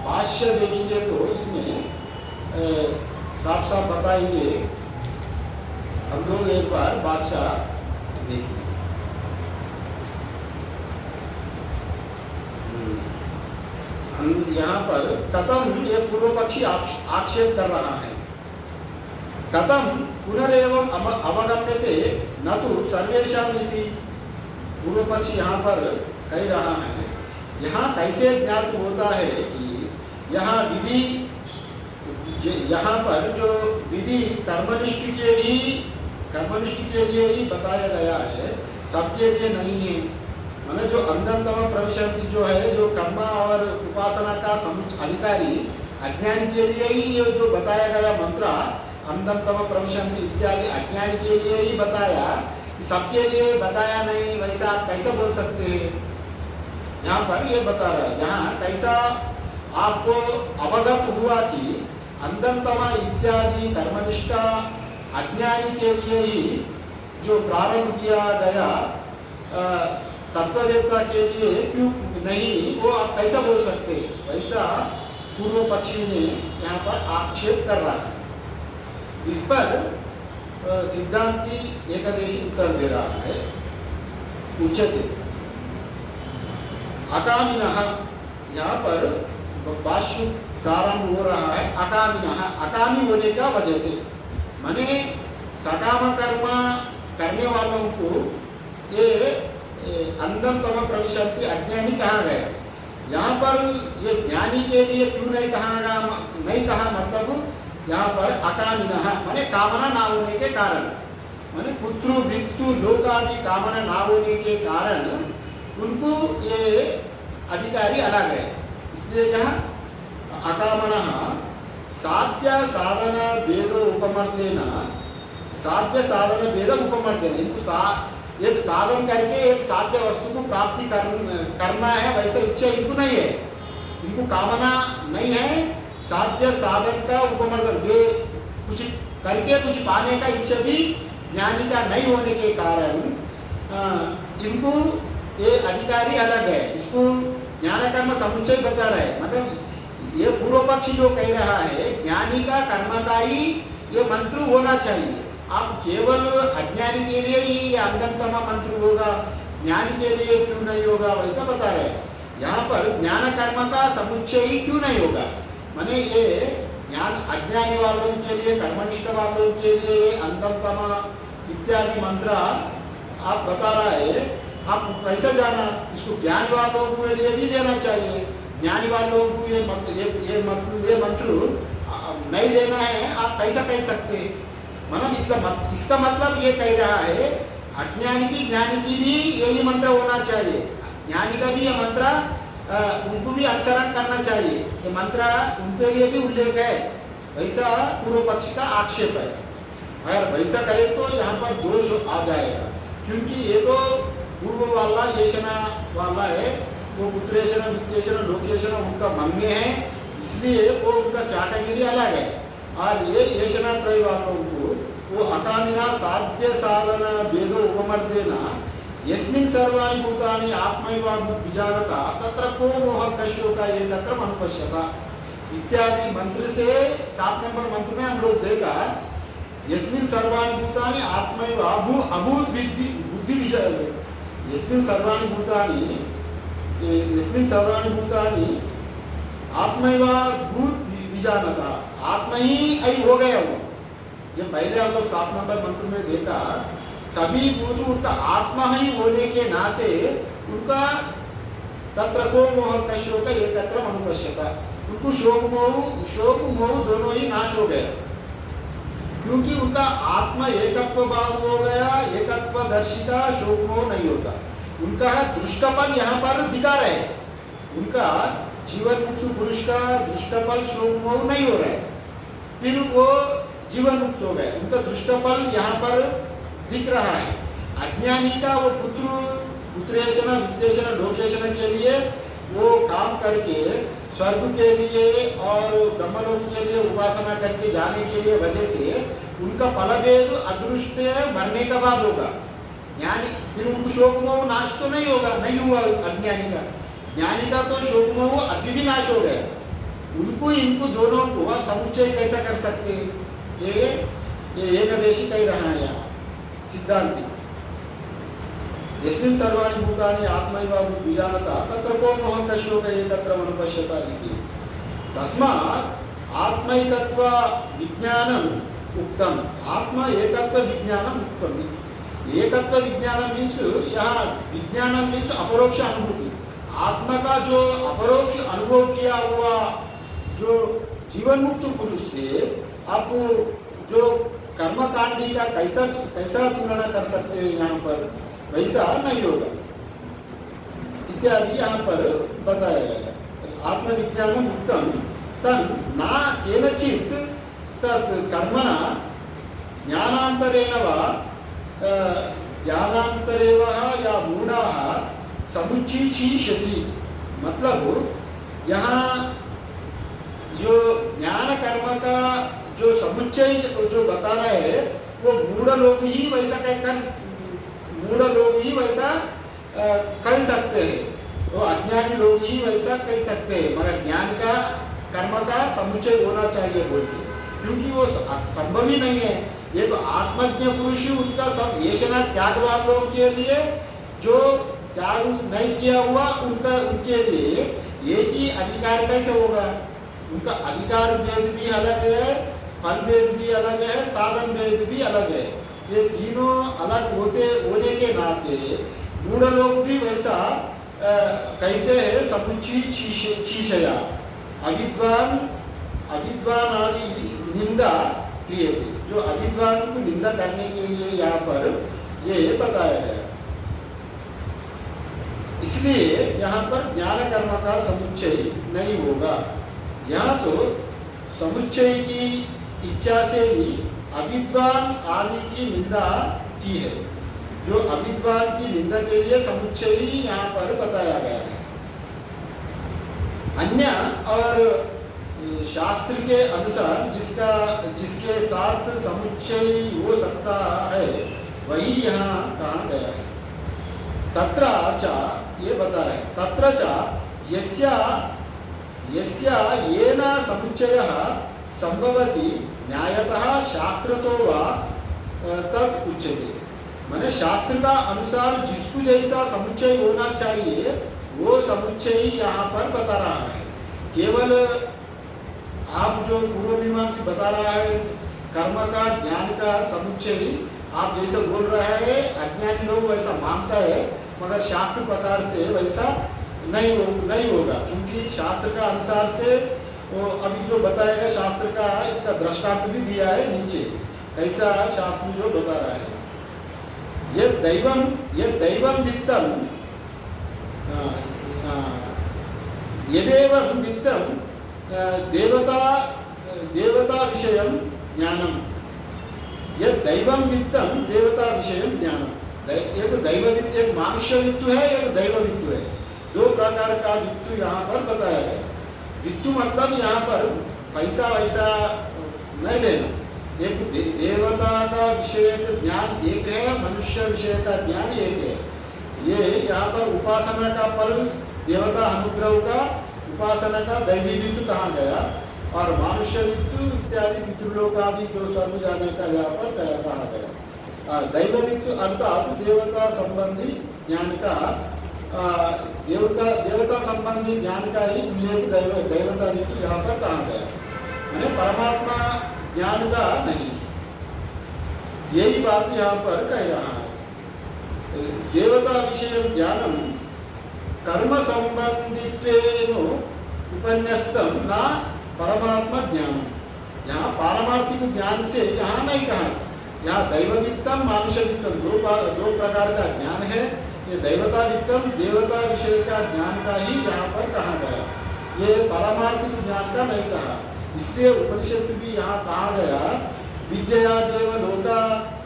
भाष्य देखेंगे तो इसमें साफ साफ बताएंगे। हम लोग एक बार भाष्य देखेंगे। यहाँ पर कथम ये पूर्व पक्षी आक्षेप कर रहा है, कथम पुनरेवं अवगम्यते न तो सर्वेषां इति। पूर्व पक्षी यहाँ पर कह रहा है, यहाँ कैसे ज्ञात होता है कि यहाँ विधि, यहाँ पर जो विधि कर्मनिष्ठ के लिए ही बताया गया है, सबके लिए नहीं है। मैंने जो अंधतम प्रविशंति जो है, जो कर्म और उपासना का अधिकारी अज्ञानी के लिए ही ये जो बताया गया मंत्र अंधतम प्रविशंति इत्यादि अज्ञानी के लिए ही बताया, सबके लिए बताया नहीं, वैसा आप कैसे बोल सकते हैं? यहाँ पर ये बता रहा है, यहाँ कैसा आपको अवगत हुआ कि अंधतम इत्यादि कर्मनिष्ठा अज्ञानी के लिए ही जो प्रारंभ किया गया तत्ववेत्ता के लिए क्यों नहीं, वो आप कैसा बोल सकते हैं? वैसा पूर्व पक्षी ने यहाँ पर आक्षेप कर रहा है। इस पर सिद्धांती एकादेशी उत्तर दे रहा है, उच्यते अकामिनः। यहाँ पर भाष्य प्रारंभ हो रहा है अकामिनः, अकामी होने का वजह से, माने सकाम कर्म करने वालों को ये अंधतम प्रविशंति अज्ञानी कहा गया। यहाँ पर ये ज्ञानी के लिए क्यों नहीं कहा, मतलब यहाँ पर अकामिनः माने कामना ना होने के कारण, माने पुत्रु मृत्यु लोक आदि कामना ना होने के कारण उनको ये अधिकारी अलग है। इसलिए यहाँ अकामनः साध्य साधन भेद उपमर्देन, साध्य साधन भेद उपमर्देन, इनको एक साधन करके एक साध्य वस्तु को प्राप्ति करना है, वैसा इच्छा इनको नहीं है, इनको कामना नहीं है। साध्य साधन का उपमर्दन, वे कुछ करके कुछ पाने का इच्छा भी ज्ञानी का नहीं होने के कारण इनको ये अधिकारी अलग है। इसको ज्ञान कर्म समुच्चय बता रहा है, मतलब ये पूर्व पक्ष जो कह रहा है ज्ञानी का कर्म का ही ये मंत्र होना चाहिए। आप केवल अज्ञानी के लिए ही अंधतम मंत्र होगा, ज्ञानी के लिए क्यों नहीं होगा, वैसा बता रहे हैं। यहाँ पर ज्ञान कर्म का समुच्चय ही क्यों नहीं होगा, माने ये ज्ञान अज्ञानी वालों के लिए, कर्मनिष्ठ वालों के लिए अंधतम इत्यादि मंत्र आप बता रहा है। आप कैसे जाना, इसको ज्ञान वालों के लिए भी लेना चाहिए। ज्ञानी वालों को ये मंत्र नहीं लेना है, आप कैसा कह सकते हैं? मतलब इसका मतलब ये कह रहा है अज्ञानी की ज्ञानी की भी यही मंत्र होना चाहिए, ज्ञानी का भी ये मंत्र उनको भी अनुसरण करना चाहिए, ये मंत्र उनके लिए भी उल्लेख है, वैसा पूर्व पक्ष का आक्षेप है। अगर वैसा करे तो यहाँ पर दोष आ जाएगा, क्योंकि ये तो पूर्व वाला येषणा वाला है, वो पुत्रेषण वित्तेषण लोकेषण उनका मन्य है, इसलिए वो उनका कैटेगरी अलग है। और ये येषणा त्रय वालों को वो अकामिना साध्य साधन भेदो उपमर्देन यस्मिन् सर्वाणि भूतानि आत्मैव विजानता तत्र को मोह कशोक एकत्र अनुपश्यता इत्यादि मंत्र से 7 नंबर मंत्र में हम लोग देखा यस्मिन् सर्वाणि भूतानि आत्मैव अभूत बुद्धि विषय यस्मिन् सर्वाणि भूतानि आत्मैव भूत विजानता, आत्मा ही ऐ हो गया वो। जब पहले हम लोग 7 नंबर मंत्र में देखा सभी भूत उनका आत्मा ही होने के नाते उनका तत्र को मोह का शोक एकत्र अनुपश्यता, उनको शोक मोह दोनों ही नाश हो गया, क्योंकि उनका आत्मा एकत्व भाव हो गया, एकत्व दर्शिता शोक मोह नहीं होता। उनका दृष्टफल यहाँ पर दिखा रहे, उनका जीवन मुक्त पुरुष का दृष्टफल शोक मोह नहीं हो रहा है, फिर वो जीवन मुक्त हो गए, उनका दृष्टफल यहाँ पर दिख रहा है। अज्ञानी का वो पुत्रेषण वित्तेषण लोकेषण के लिए वो काम करके स्वर्ग के लिए और ब्रह्मलोक के लिए उपासना करके जाने के लिए वजह से उनका फलभेद अदृष्ट मरने का बाद होगा। ज्ञानी फिर उनको शोक मोह नाश तो नहीं होगा, नहीं हुआ अज्ञानी का। ज्ञानी का तो शोक मोह अभी भी नाश हो गया, उनको इनको दोनों को आप समुच्चय कैसा कर सकते हैं? ये एकदेशी कह रहा है यहाँ सिद्धांति, यस्मिन् सर्वाणि भूतानि आत्मैव विजानता तत्र को मोह कशोक एकत्र अनुपश्यता इति। तस्मात् आत्मैकत्व विज्ञानम् उक्तम, आत्मा एकत्व विज्ञानम् उक्तम। एकत्व विज्ञान मीन्स यहाँ विज्ञान मीन्स अपरोक्ष अनुभूति, आत्मा का जो अपरोक्ष अनुभव किया हुआ जो जीवन मुक्त पुरुष से आप जो कर्मकांडी का कैसा तुलना कर सकते हैं, यहाँ पर वैसा नहीं होगा इत्यादि यहाँ पर बताया गया। आत्मविज्ञानम उत्तम तन ना केनचित् तत् कर्मणा ज्ञानांतरेण वा या मूढ़ाः समुच्चीषति, मतलब यहाँ जो ज्ञान कर्म का जो समुच्चय जो बता रहे हैं वो मूढ़ लोग ही वैसा कह सकते हैं, वो अज्ञानी लोग ही वैसा कह सकते हैं, मगर ज्ञान का कर्म का समुच्चय होना चाहिए बोलते, क्योंकि वो संभव ही नहीं है। ये तो आत्मज्ञ पुरुष उनका सब येषणा त्याग वालों के लिए जो त्याग नहीं किया हुआ उनके लिए एक ही अधिकार कैसे होगा? उनका अधिकार भेद भी अलग है, फल भेद भी अलग है, साधन भेद भी अलग है। ये तीनों अलग होने के नाते मूढ़ लोग भी वैसा कहते हैं समुच्चीषया, अविद्वान आदि निंदा किए थे, जो अविद्वान को निंदा करने के लिए यहाँ पर ये बताया गया। इसलिए यहाँ पर ज्ञान कर्म का समुच्चय नहीं होगा। यहाँ तो समुच्चय की इच्छा से ही अविद्वान आदि की निंदा की है, जो अविद्वान की निंदा के लिए समुच्चय ही यहाँ पर बताया गया है। अन्य और शास्त्र के अनुसार जिसके साथ समुच्चय हो सकता है वही यहाँ कहा गया है। तत्र च ये बता रहे हैं, तत्र च यस्या येन समुच्चयः संभवति न्यायतः शास्त्रतो वा तत् उच्यते। माने शास्त्र का अनुसार जिसको जैसा समुच्चय होना चाहिए वो समुच्चय यहाँ पर बता रहा है। केवल आप जो पूर्व मीमांसा बता रहा है कर्म का ज्ञान का समुच्चय, आप जैसे बोल रहे हैं अज्ञानी लोग वैसा मानता है, मगर शास्त्र प्रकार से वैसा नहीं होगा, क्योंकि शास्त्र का अनुसार से वो अभी जो बताएगा शास्त्र का इसका दृष्टांत भी दिया है नीचे, ऐसा शास्त्र जो बता रहा है। यद दैवम वित्तम यदेवं वित्तम देवता विषयम ज्ञानम। यद दैवम वित्तम देवता विषयम ज्ञानम। एक दैव वित्त, एक मानुष्य वित्तु है, एक दैव वित्तु है। दो प्रकार का वित्तु यहाँ पर बताया गया। वित्तु मतलब यहाँ पर पैसा वैसा नहीं लेना। एक देवता का विषय का ज्ञान एक है, मनुष्य विषय का ज्ञान एक है। ये यहाँ पर उपासना का फल, देवता अनुग्रह का, उपासना का दैवी वित्त कहा गया, और मानुष्य वित्त इत्यादि पितृलोक आदि जो स्वर्ग जाने का यहाँ पर कहा गया। दैव वित्त अर्थात देवता संबंधी ज्ञान का, देवता संबंधी ज्ञान का ही उल्लेख देवता वित्त यहाँ पर कहा गया, यानी परमात्मा ज्ञान का नहीं। यही बात यहाँ पर कह रहा है। देवता विषय ज्ञानम कर्म संबंधित्वेन उपन्यस्तम ना परमात्मा ज्ञान। यहाँ पारमार्थिक ज्ञान से यहाँ नहीं कहा। यहाँ दैववित्तम मानुष्य वित्तम दो प्रकार का ज्ञान है। ये दैवता वित्तम देवता विषय का ज्ञान का ही यहाँ पर कहा गया, ये पारमार्थिक ज्ञान का नहीं कहा। इसलिए उपनिषद भी यहाँ कहा गया विद्या देवलोका।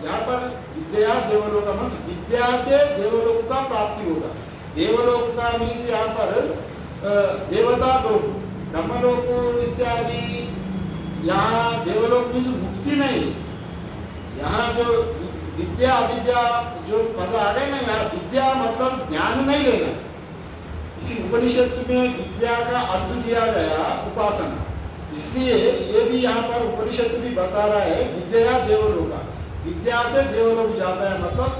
यहाँ पर विद्या देवलोका मतलब विद्या से देवलोक का प्राप्ति होगा। देवलोक का मीन्स यहाँ पर देवता लोक, ब्रह्मलोक इत्यादि। यहाँ देवलोक मीन्स मुक्ति नहीं। यहाँ जो विद्या अविद्या जो पद आ गए ना, यहाँ विद्या मतलब ज्ञान नहीं लेना। इसी उपनिषद में विद्या का अर्थ दिया गया उपासना। इसलिए ये भी यहाँ पर उपनिषद भी बता रहा है विद्या देवलोका। विद्या से देवलोक जाता है मतलब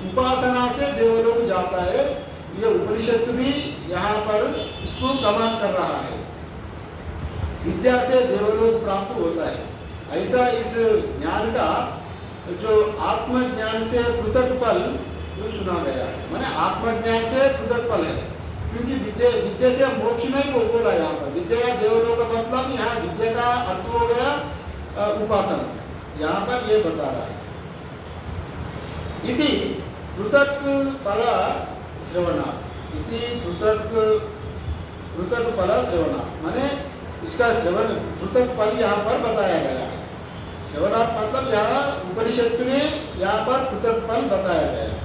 उपासना से देवलोक जाता है। ये उपनिषद भी यहाँ पर इसको प्रमाण कर रहा है, विद्या से देवलोक प्राप्त होता है। ऐसा इस ज्ञान का जो आत्मज्ञान से पृथक फल जो सुना गया है, माने आत्मज्ञान से पृथक फल है। क्योंकि विद्या से मोक्ष नहीं बोला यहाँ पर। विद्या देवलोक का मतलब यहाँ विद्या का अर्थ हो गया उपासना। यहाँ पर ये बता रहा है इति पृथक फल श्रवणा। इति पृथक फल श्रवणा माने इसका श्रवण पृथक फल यहाँ पर बताया गया है। श्रवणार्थ मतलब यहाँ उपनिषद में यहाँ पर पृथक फल बताया गया है।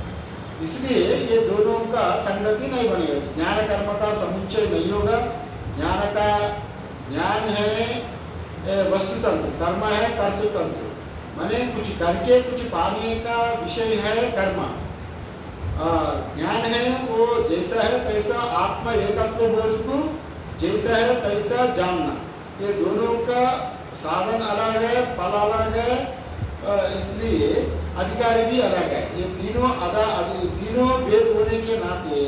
इसलिए ये दोनों का संगति नहीं बनेगा। ज्ञान कर्म का समुच्चय नहीं होगा। ज्ञान है वस्तुतंत्र, कर्म है कर्तृतंत्र, माने कुछ करके कुछ पाने का विषय है कर्म। ज्ञान है वो जैसा है तैसा आत्म एकत्व बोध को जैसा है तैसा जानना। ये दोनों का साधन अलग है, फल अलग है, इसलिए अधिकारी भी अलग है। ये तीनों वेद होने के नाते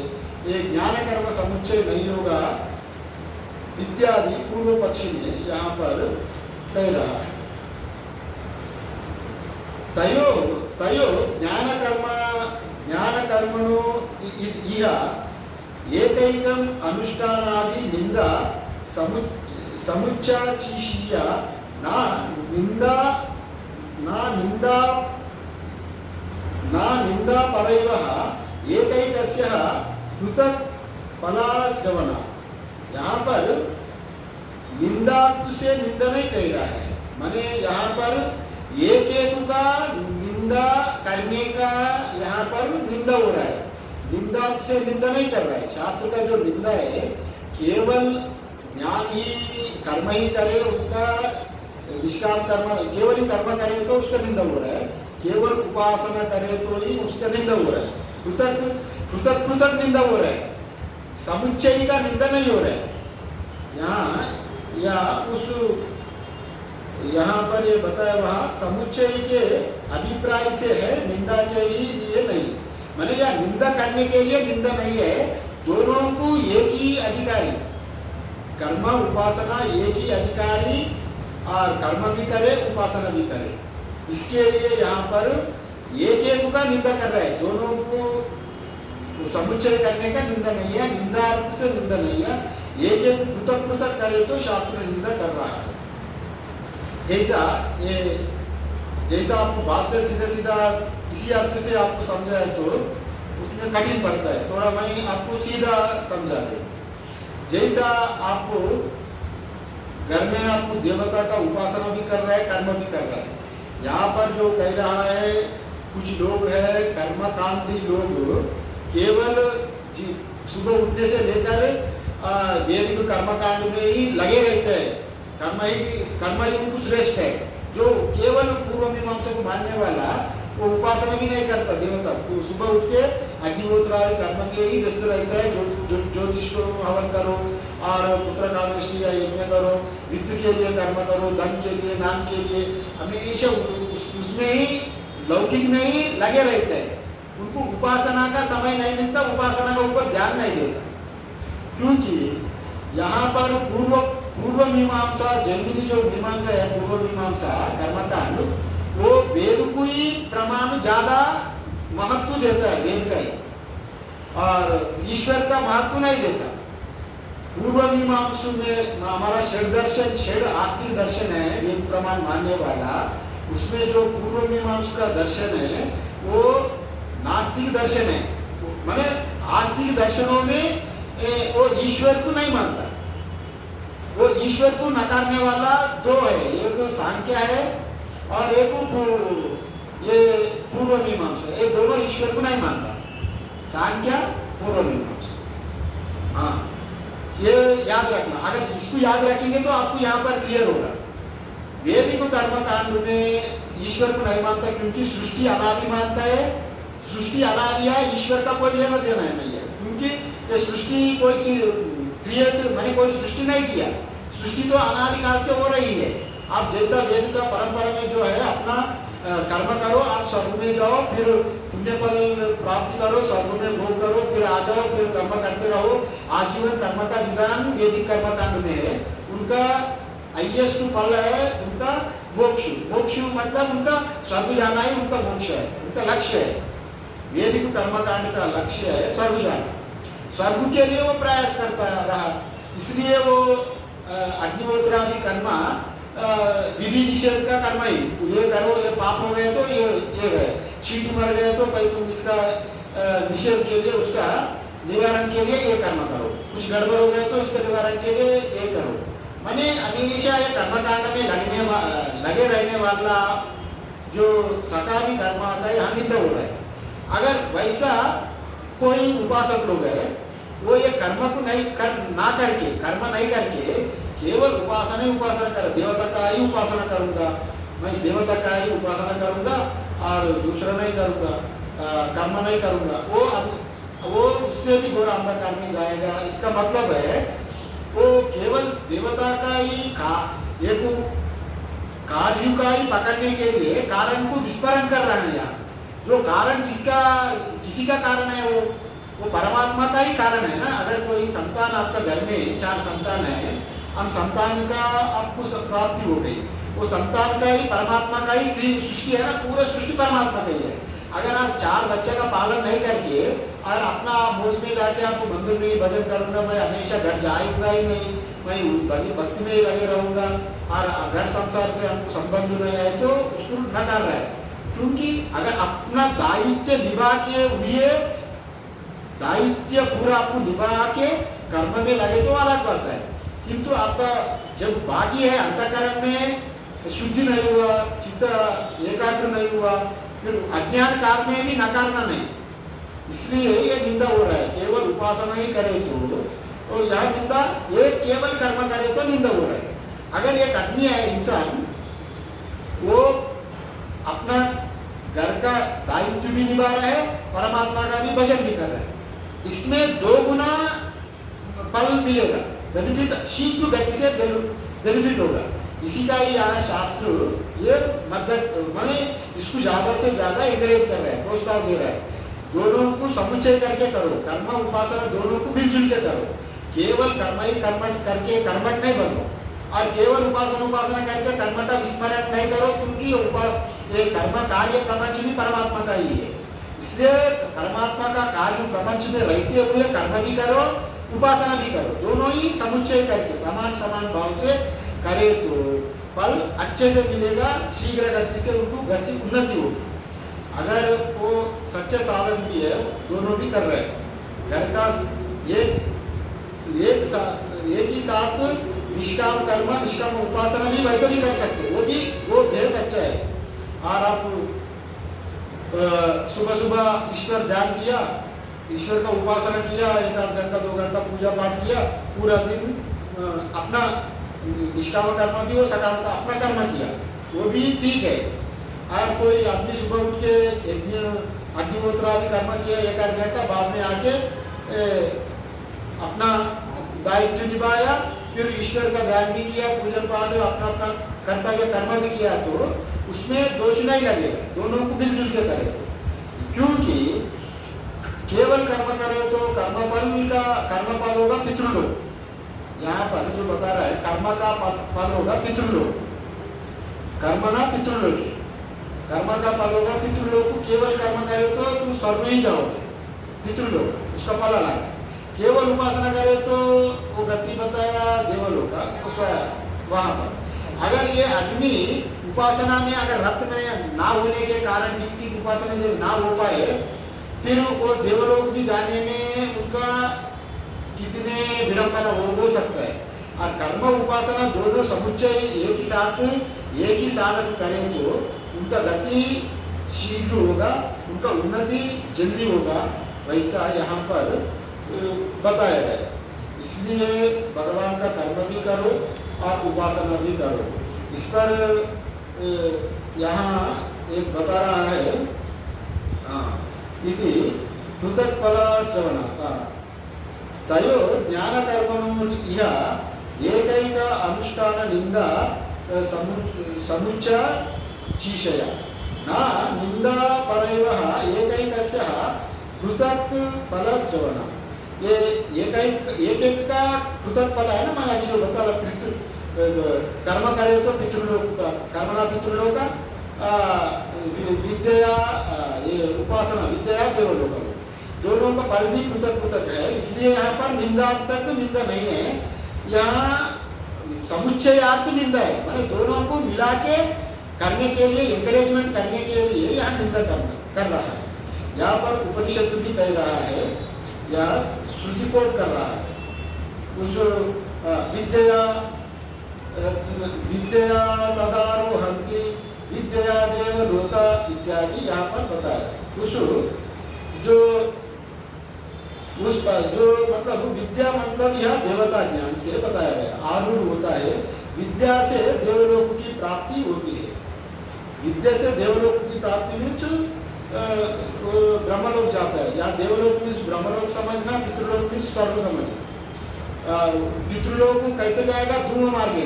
ये ज्ञान कर्म समुच्चय नहीं होगा इत्यादि पूर्व पक्षी ने यहाँ पर कह रहा है। तयो ज्ञान कर्मणो इह एकैकम अनुष्ठानादि निंदा समुच्चाचीशीया ना निंदा परैवः एकैकस्य पृथक फलाश्रवणा। यहाँ पर निंदा से निंदा नहीं कह रहा है, माने यहाँ पर एक का निंदा करने का यहाँ पर निंदा हो रहा है। निंदा से निंदा नहीं कर रहा है। शास्त्र का जो निंदा है केवल ज्ञान ही कर्म ही करे, उसका निष्काम कर्म केवल ही कर्म करे तो उसका निंदा हो रहा है, केवल उपासना करे तो ही उसका निंदा हो रहा है। पृथक निंदा हो रहा है, समुच्चय का निंदा नहीं हो रहा है। यहाँ पर ये बताया वहाँ समुच्चय के अभिप्राय से है, निंदा के लिए नहीं। मैंने या निंदा करने के लिए निंदा नहीं है, दोनों को एक ही अधिकारी, कर्म उपासना एक ही अधिकारी, और कर्म भी करे उपासना भी करे। इसके लिए यहाँ पर एक का निंदा कर रहा है, दोनों को समुच्चय करने का निंदा नहीं है, निंदार्थ से निंदा नहीं है। एक एक पृथक पृथक करे तो शास्त्र निंदा कर रहा है। जैसा आपको बात से सीधा सीधा इसी अर्थ से आपको समझाए तो उतने कठिन पड़ता है, थोड़ा मैं आपको सीधा समझा दे। जैसा आपको घर में आपको देवता का उपासना भी कर रहा है, कर्म भी कर रहा है। यहाँ पर जो कह रहा है, कुछ लोग है कर्मकांडी लोग केवल सुबह उठने से लेकर वैदिक कर्मकांड में ही लगे रहते हैं। कर्म ही उनको श्रेष्ठ है। जो केवल पूर्व मीमांसा को मानने वाला वो उपासना भी नहीं करता देवता, तो सुबह उठ के अग्निहोत्र आदि कर्म के ही व्यस्त रहता है। ज्योतिष को हवन करो और पुत्र कामेष्टि या यज्ञ करो, वित्त के लिए कर्म करो, धन के लिए, नाम के लिए, हमेशा उसमें ही लौकिक में ही लगे रहते हैं। उनको उपासना का समय नहीं मिलता, उपासना के ऊपर ध्यान नहीं देता। क्योंकि यहाँ पर पूर्व मीमांसा, जैमिनी जो मीमांसा है, पूर्व मीमांसा कर्मकांड, वो वेद को ही प्रमाण ज्यादा महत्व देता है, वेद का ही, और ईश्वर का महत्व नहीं देता। पूर्व मीमांसु में हमारा षड दर्शन, षड आस्तिक दर्शन है, वेद प्रमाण मानने वाला। उसमें जो पूर्व मीमांसु का दर्शन है वो नास्तिक दर्शन है। माने आस्तिक दर्शनों में वो ईश्वर को नहीं मानता, वो ईश्वर को नकारने वाला दो है, एक सांख्य है और एक ये पूर्व मीमांसा। ये दोनों ईश्वर को नहीं मानता, सांख्य पूर्व मीमांसा। हाँ, ये याद रखना। अगर इसको याद रखेंगे तो आपको यहाँ पर क्लियर होगा। वैदिक कर्मकांड में ईश्वर को नहीं मानता क्योंकि सृष्टि अनादि मानता है। सृष्टि अनादि है, ईश्वर का कोई लेना देना नहीं है, क्योंकि ये सृष्टि कोई क्रिएट, मैंने कोई सृष्टि नहीं किया। सृष्टि तो अनादिकाल से हो रही है। आप जैसा वेद का परंपरा में जो है अपना कर्म करो, आप स्वर्ग में जाओ, फिर पुण्य फल प्राप्ति करो, स्वर्ग में भोग करो, फिर आ जाओ, फिर कर्म करते रहो। आजीवन कर्म का विधान वैदिक कर्मकांड में है। उनका हाईएस्ट फल है उनका मोक्ष। मोक्ष मतलब उनका स्वर्ग जाना ही उनका मोक्ष है, उनका लक्ष्य है। वैदिक कर्मकांड का लक्ष्य है स्वर्ग जाना। स्वर्ग के लिए वो प्रयास करता रहा, इसलिए वो अग्निहोत्र आदि कर्म विधि निषेध का कर्म ही, ये करो, ये पाप हो गए तो ये गए, चींटी मर गए तो भाई तुम इसका निषेध के लिए, उसका निवारण के लिए ये कर्म करो, कुछ गड़बड़ हो गए तो इसके निवारण के लिए ये करो। माने हमेशा ये कर्मकांड में लगे रहने वाला जो सकामी कर्म आता है, यहाँ निंदा हो रहा है। अगर वैसा कोई उपासक लोग है, वो ये कर्म को नहीं ना करके, कर्म नहीं करके केवल उपासना ही उपासना कर, देवता का ही उपासना करूंगा, मैं देवता का ही उपासना करूंगा और दूसरा नहीं करूंगा, कर्म नहीं करूंगा, वो उससे भी घोर अंधकार में जाएगा। इसका मतलब है वो केवल देवता का ही एक कार्य का ही पकड़ने के लिए कारण को विस्मरण कर रहे हैं। यहाँ जो कारण किसी का कारण है, वो परमात्मा का ही कारण है ना। अगर कोई संतान आपका घर में 4 संतान है, हम संतान का आपको प्राप्ति हो गई, वो संतान का ही परमात्मा का ही सृष्टि है ना, पूरा सृष्टि परमात्मा का ही है। अगर आप 4 बच्चे का पालन नहीं करके और अपना मौज में जाके आपको मंदिर में ही भजन करूंगा, मैं हमेशा घर जाऊंगा ही नहीं, मैं भक्ति में ही लगे रहूंगा और घर संसार से हमको संबंध नहीं है, तो उसको न कर रहा है। क्योंकि अगर अपना दायित्व निभा के हुए, दायित्व पूरा आपको निभा के कर्म में लगे तो अलग बात है। किंतु आपका जब बाकी है, अंतःकरण में शुद्धि नहीं हुआ, चित्त एकाग्र नहीं हुआ, फिर अज्ञान काल में भी नकारना नहीं, इसलिए ये निंदा हो रहा है। केवल उपासना ही करे तो यह निंदा, ये केवल कर्म करे तो निंदा हो रहा है। अगर एक आदमी है इंसान, वो अपना घर का दायित्व भी निभा रहा है, परमात्मा का भी भजन भी कर रहा है, इसमें 2 गुना फल मिलेगा, बेनिफिट शीघ्र गति से बेनिफिट होगा। इसी का ही यहाँ शास्त्र ये मदद माने इसको ज्यादा से ज्यादा एनकरेज कर रहा है, प्रोत्साहन दे रहा है। दोनों को समुच्चय करके करो, कर्म उपासना दोनों को मिलजुल के करो। केवल कर्म ही कर्म करके कर्मठ नहीं बनो, और केवल उपासना करके कर्म का विस्मरण नहीं करो, क्योंकि ये कर्म कार्य प्रपंच भी परमात्मा का ही है। इसलिए परमात्मा का कार्य प्रपंच में रहते हुए कर्म भी करो, उपासना भी करो, दोनों ही समुच्चय करके समान समान भाव से करे तो फल अच्छे से मिलेगा, शीघ्र गति से उनको गति उन्नति होगी। अगर वो सच्चे साधक भी है, दोनों भी कर रहे हैं, घर का एक ही साथ निष्काम कर्म निष्काम उपासना भी वैसे भी कर सकते, वो भेद अच्छा है। और आप सुबह सुबह ईश्वर ध्यान किया, ईश्वर का उपासना किया, 1 घंटा 2 घंटा पूजा पाठ किया, पूरा दिन अपना निष्काम कर्म भी हो, सकामता अपना कर्म किया, वो भी ठीक है। और कोई आदमी सुबह उठ के अग्निहोत्र आदि कर्म किया 1 घंटा, बाद में आके अपना दायित्व निभाया, फिर ईश्वर का ध्यान भी किया, पूजन पाठ अपना अपना कर्तव्य कर्म भी किया, तो उसमें दोष नहीं लगेगा, दोनों को मिलजुल के करे। क्योंकि केवल कर्म करे तो कर्मफल होगा पितृलोक। यहाँ पर जो बता रहा है कर्म का फल होगा पितृलोक, कर्मणा पितृलोक, कर्म का फल होगा पितृलोक। केवल कर्म करे तो तुम स्वर्ग ही जाओगे, पितृलोक उसका फल अलग। केवल उपासना करे तो वो गति बताया देवलोक का, वहाँ पर अगर ये आदमी उपासना में अगर रक्त में ना होने के कारण जिनकी उपासना जब ना हो पाए, फिर वो देवलोक भी जाने में उनका कितने विडंबना हो सकता है। और कर्म उपासना दोनों समुच्चय एक ही साधक करें तो उनका गति शीघ्र होगा, उनका उन्नति जल्दी होगा, वैसा यहाँ पर बताया गया। इसलिए भगवान का कर्म भी करो और उपासना भी करो। इस पर यहाँ एक बता रहा है इति पृथक फल श्रवण तयो ज्ञान कर्मणो इह एकैक अनुष्ठान निंदा समुच्चय चीषया न निंदा परैव एकैकस्य पृथक फल श्रवण। ये एक का पृथक फल है ना, मैं अभी जो बता रहा कर्म करे तो पितृलोक का कर्मणा पितृलोक का विद्या ये उपासना विद्या देवलोक, दोनों का फल भी पृथक पृथक है। इसलिए यहाँ पर निंदात्मक निंदा नहीं है, यहाँ समुच्चयार्थ निंदा है, मतलब दोनों को मिला के करने के लिए एंकरेजमेंट करने के लिए यहाँ निंदा कर रहा है। यहाँ पर उपनिषद भी कह रहा है या श्रुति कोट कर रहा है, उस विद्या तदारोहन्ति विद्या देव लोका इत्यादि यहाँ पर बताया। जो मतलब विद्या मतलब यह देवता ज्ञान से बताया गया, आरूढ़ होता है। विद्या से देवलोक की प्राप्ति होती है, विद्या से देवलोक की प्राप्ति में ब्रह्मलोक जाता है। या देवलोक में ब्रह्मलोक समझना, पितृलोक में स्वर्ग समझना। पितृलोक कैसे जाएगा? धूम मार्ग,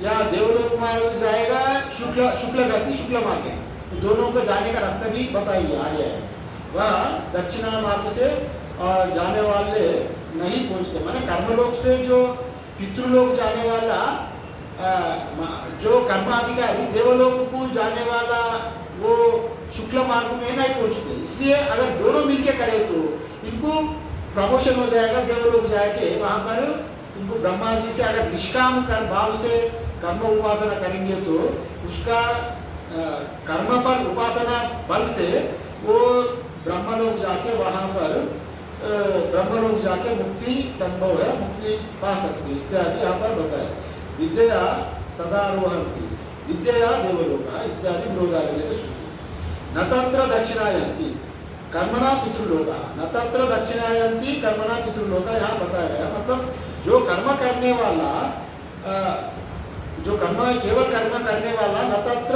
या देवलोक मार्ग जाएगा शुक्ल गति शुक्ल मार्ग। तो दोनों को जाने का रास्ता भी बताइए आ गया है। वह दक्षिणा मार्ग से और जाने वाले नहीं पहुँचते, माने कर्मलोक से जो पितृलोक जाने वाला जो कर्माधिकारी देवलोक को जाने वाला वो शुक्ल मार्ग में नहीं पहुँचते। इसलिए अगर दोनों मिलके करें तो इनको प्रमोशन हो जाएगा, देवलोक जाके वहाँ पर इनको ब्रह्मा जी से अगर निष्काम कर भाव से कर्म उपासना करेंगे तो उसका कर्म पर उपासना बल से वो ब्रह्मलोक जाके वहाँ पर ब्रह्मलोक जाके मुक्ति संभव है, मुक्ति पा सकती है इत्यादि यहाँ पर बताया। विद्या तदारोहन्ति विद्या देवलोका इत्यादि बृहदारण्यके श्रुति। न तत्र दक्षिणायन्ति कर्मणा पितृलोका, न तत्र दक्षिणायन्ति कर्मणा पितृलोका यहाँ बताया गया। मतलब जो कर्म करने वाला जो कर्म केवल कर्म करने वाला न तत्र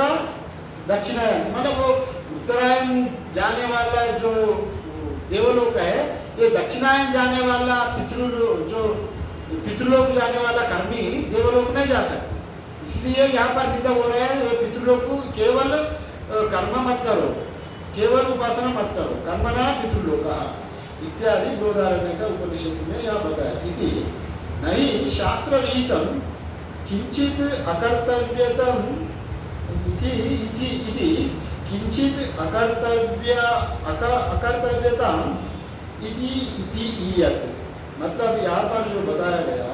दक्षिणायन, मतलब वो उत्तरायण जाने वाला जो देवलोक है, ये दक्षिणायन जाने वाला पितृलोक जाने वाला कर्मी देवलोक नहीं जा सकते। इसलिए यहाँ पर निंदा हो रहा है, पितृलोक को केवल कर्म मत करो, केवल उपासना मत करो, कर्मणा पितृलोका इत्यादि बृहदारण्यक का उपनिषद में यहाँ बताया। इति नहीं शास्त्र विहितम किंचित अकर्तव्यतम इति किंचित अकर्तव्यताम इति इति ईयत। मतलब यहाँ पर जो बताया गया,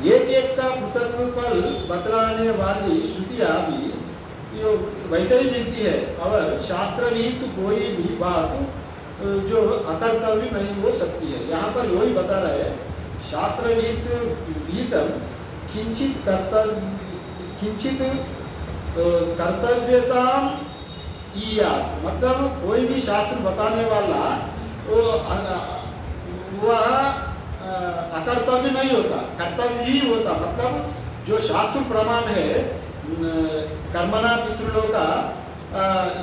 एक एक का पृथक फल बतलाने वाली श्रुतियाँ भी वैसे ही मिलती है, और शास्त्र विहित कोई भी बात जो अकर्तव्य नहीं हो सकती है। यहाँ पर वही बता रहा है, शास्त्र विहितम किंचित कर्तव्यताम ईयात। मतलब कोई भी शास्त्र बताने वाला वह अकर्तव्य नहीं होता, कर्तव्य ही होता। मतलब जो शास्त्र प्रमाण है, कर्मणा पितृलोका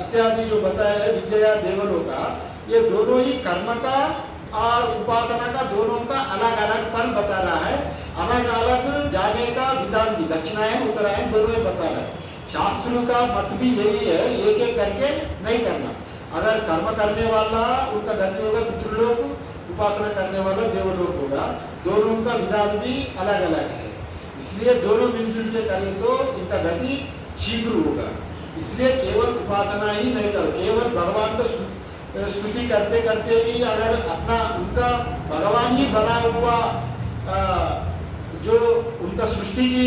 इत्यादि जो बताया है, विद्या देवलोका, ये दोनों ही कर्म का और उपासना का दोनों का अलग अलग फल बता रहा है, अलग अलग जाने का विधान भी, दक्षिणायन उत्तरायण दोनों ही बता रहा है। शास्त्रों का मत भी यही है, एक एक करके नहीं करना। अगर कर्म करने वाला उनका गति होगा पितृलोक, उपासना करने वाला देवलोक होगा, दोनों का विधान भी अलग अलग है। इसलिए दोनों मिलजुल के करें तो इनका गति शीघ्र होगा। इसलिए केवल उपासना ही नहीं करो, केवल भगवान को स्तुति करते करते ही अगर अपना उनका भगवान ही बना हुआ जो उनका सृष्टि की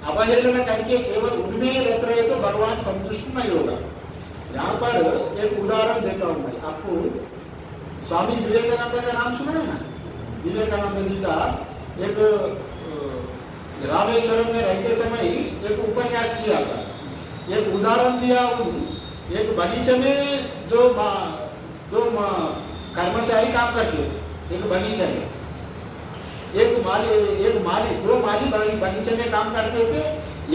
अवहेलना करके केवल उनमें ही रत रहे तो भगवान संतुष्ट नहीं होगा। यहाँ पर एक उदाहरण देता हूँ मैं आपको। स्वामी विवेकानंद का नाम सुना है ना? विवेकानंद जी का एक रामेश्वरम में रहते समय एक उपन्यास किया था, एक उदाहरण दिया। एक बगीचे में दो कर्मचारी काम करते थे, एक बगीचे में एक माली दो माली बगीचे में काम करते थे।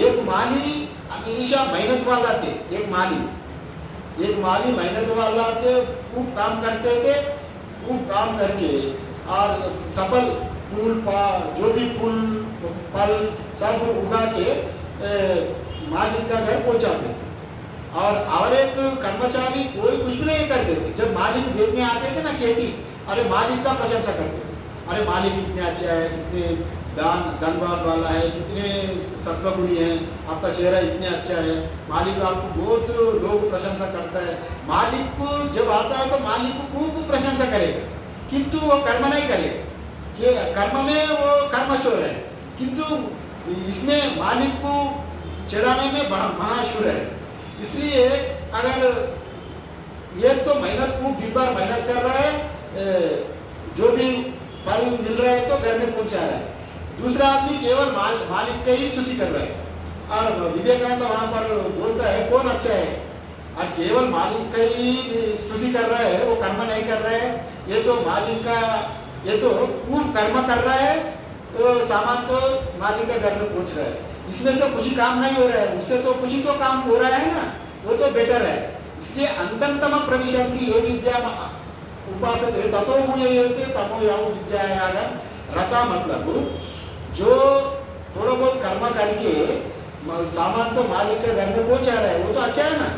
एक माली हमेशा मेहनत वाला थे, एक माली मेहनत वाला थे, खूब काम करते थे, खूब काम करके और सफल फूल जो भी फूल फल सब उगा के मालिक का घर पहुंचाते थे। और एक कर्मचारी कोई कुछ भी नहीं करते थे। जब मालिक देखने आते थे ना खेती, अरे मालिक का प्रशंसा करते थे, अरे मालिक कितने अच्छा है, कितने धनवान वाला है, कितने सत्वगुणी है, आपका चेहरा इतने अच्छा है, मालिक आपको बहुत लोग प्रशंसा करता है। मालिक को जब आता है तो मालिक को खूब प्रशंसा करेगा, किंतु वो कर्म नहीं करेगा। कि कर्म में वो कर्मचोर है, किंतु इसमें मालिक को चढ़ाने में महाशूर है। इसलिए अगर ये तो मेहनत खूब दिन भर मेहनत कर रहा है, जो भी फल मिल रहा है तो घर में पहुंचा रहा है, दूसरा आदमी केवल मालिक की ही स्तुति कर रहा है। और विवेकानंद वहां पर बोलता है कौन अच्छा है, और केवल मालिक का ही स्तुति कर रहा है, वो कर्म नहीं कर रहा है। ये तो मालिक का, ये तो पूर्ण कर्म कर रहा है, तो सामान तो मालिक का घर में पहुंच रहा है, इसमें से कुछ ही काम नहीं हो रहा है, उससे तो कुछ ही तो काम हो रहा है ना, वो तो बेटर है। इसलिए अंतमतम प्रविशन्ति ये विद्या उपासते ततो मुह्यते तमो याव विद्यायागम रता। मतलब जो थोड़ा बहुत कर्म करके सामान तो मालिक के घर में पहुंचा रहा है, वो तो अच्छा है ना।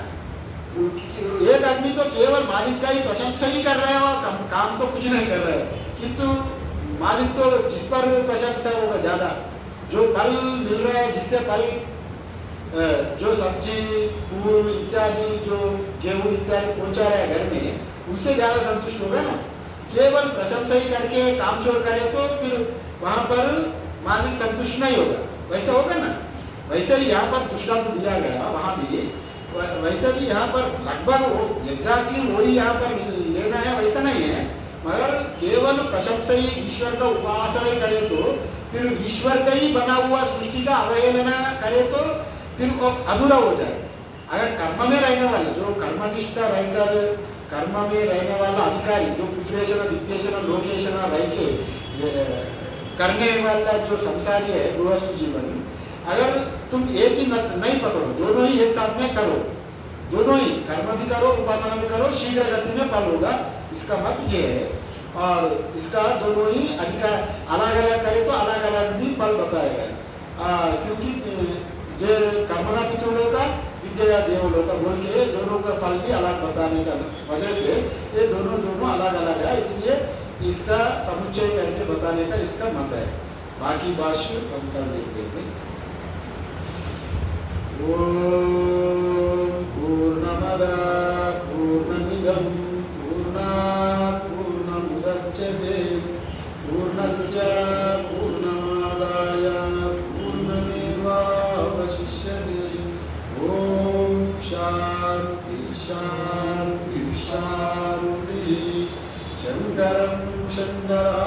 एक आदमी तो केवल मालिक का ही प्रशंसा ही कर रहा है और काम तो कुछ नहीं कर रहा है, किंतु मालिक तो जिस पर प्रशंसा होगा ज्यादा, जो फल मिल रहा है, जिससे फल जो सब्जी फूल इत्यादि जो गेहूं इत्यादि पहुंचा रहा है घर में, उससे ज्यादा संतुष्ट होगा ना। केवल प्रशंसा ही करके काम चोर करे तो फिर वहां पर मालिक संतुष्ट नहीं होगा, वैसा होगा ना। वैसे ही यहाँ पर दृष्टांत दिया गया, वहां भी वैसे भी यहाँ पर लगभग एग्जैक्टली वही यहाँ पर लेना है, वैसा नहीं है। मगर केवल प्रशंसा ही ईश्वर का उपासना करे तो फिर ईश्वर का ही बना हुआ सृष्टि का अवहेलना करे तो फिर वो अधूरा हो जाए। अगर कर्म में रहने वाले, जो कर्मनिष्ठा रहकर कर्म में रहने वाला अधिकारी, जो पुत्रेशन वित्तेशन लोकेशन रह के करने वाला जो संसारी है गृहस्थ जीवन, अगर तुम एक ही मत नहीं पकड़ो, दोनों ही एक साथ में करो, दोनों ही कर्म भी करो उपासना भी करो, शीघ्र गति में फल होगा, इसका मत ये है। और इसका दोनों ही अधिकार अलग अलग करे तो अलग अलग भी फल बताएगा, क्योंकि जो कर्मणा पितृलोका विद्या देवलोका बोल के दोनों का फल भी अलग बताने का वजह से ये दोनों अलग अलग है, इसलिए इसका समुच्चय करके बताने का इसका मत है। बाकी भाष्य हम कर देखते हैं। पूर्णमदा पूर्णमिदं पूर्णात् पूर्णमुदच्यते पूर्णस्य पूर्णमादाय पूर्णमेवावशिष्यते। ॐ शान्ति शान्ति शान्ति। शङ्करं शङ्करा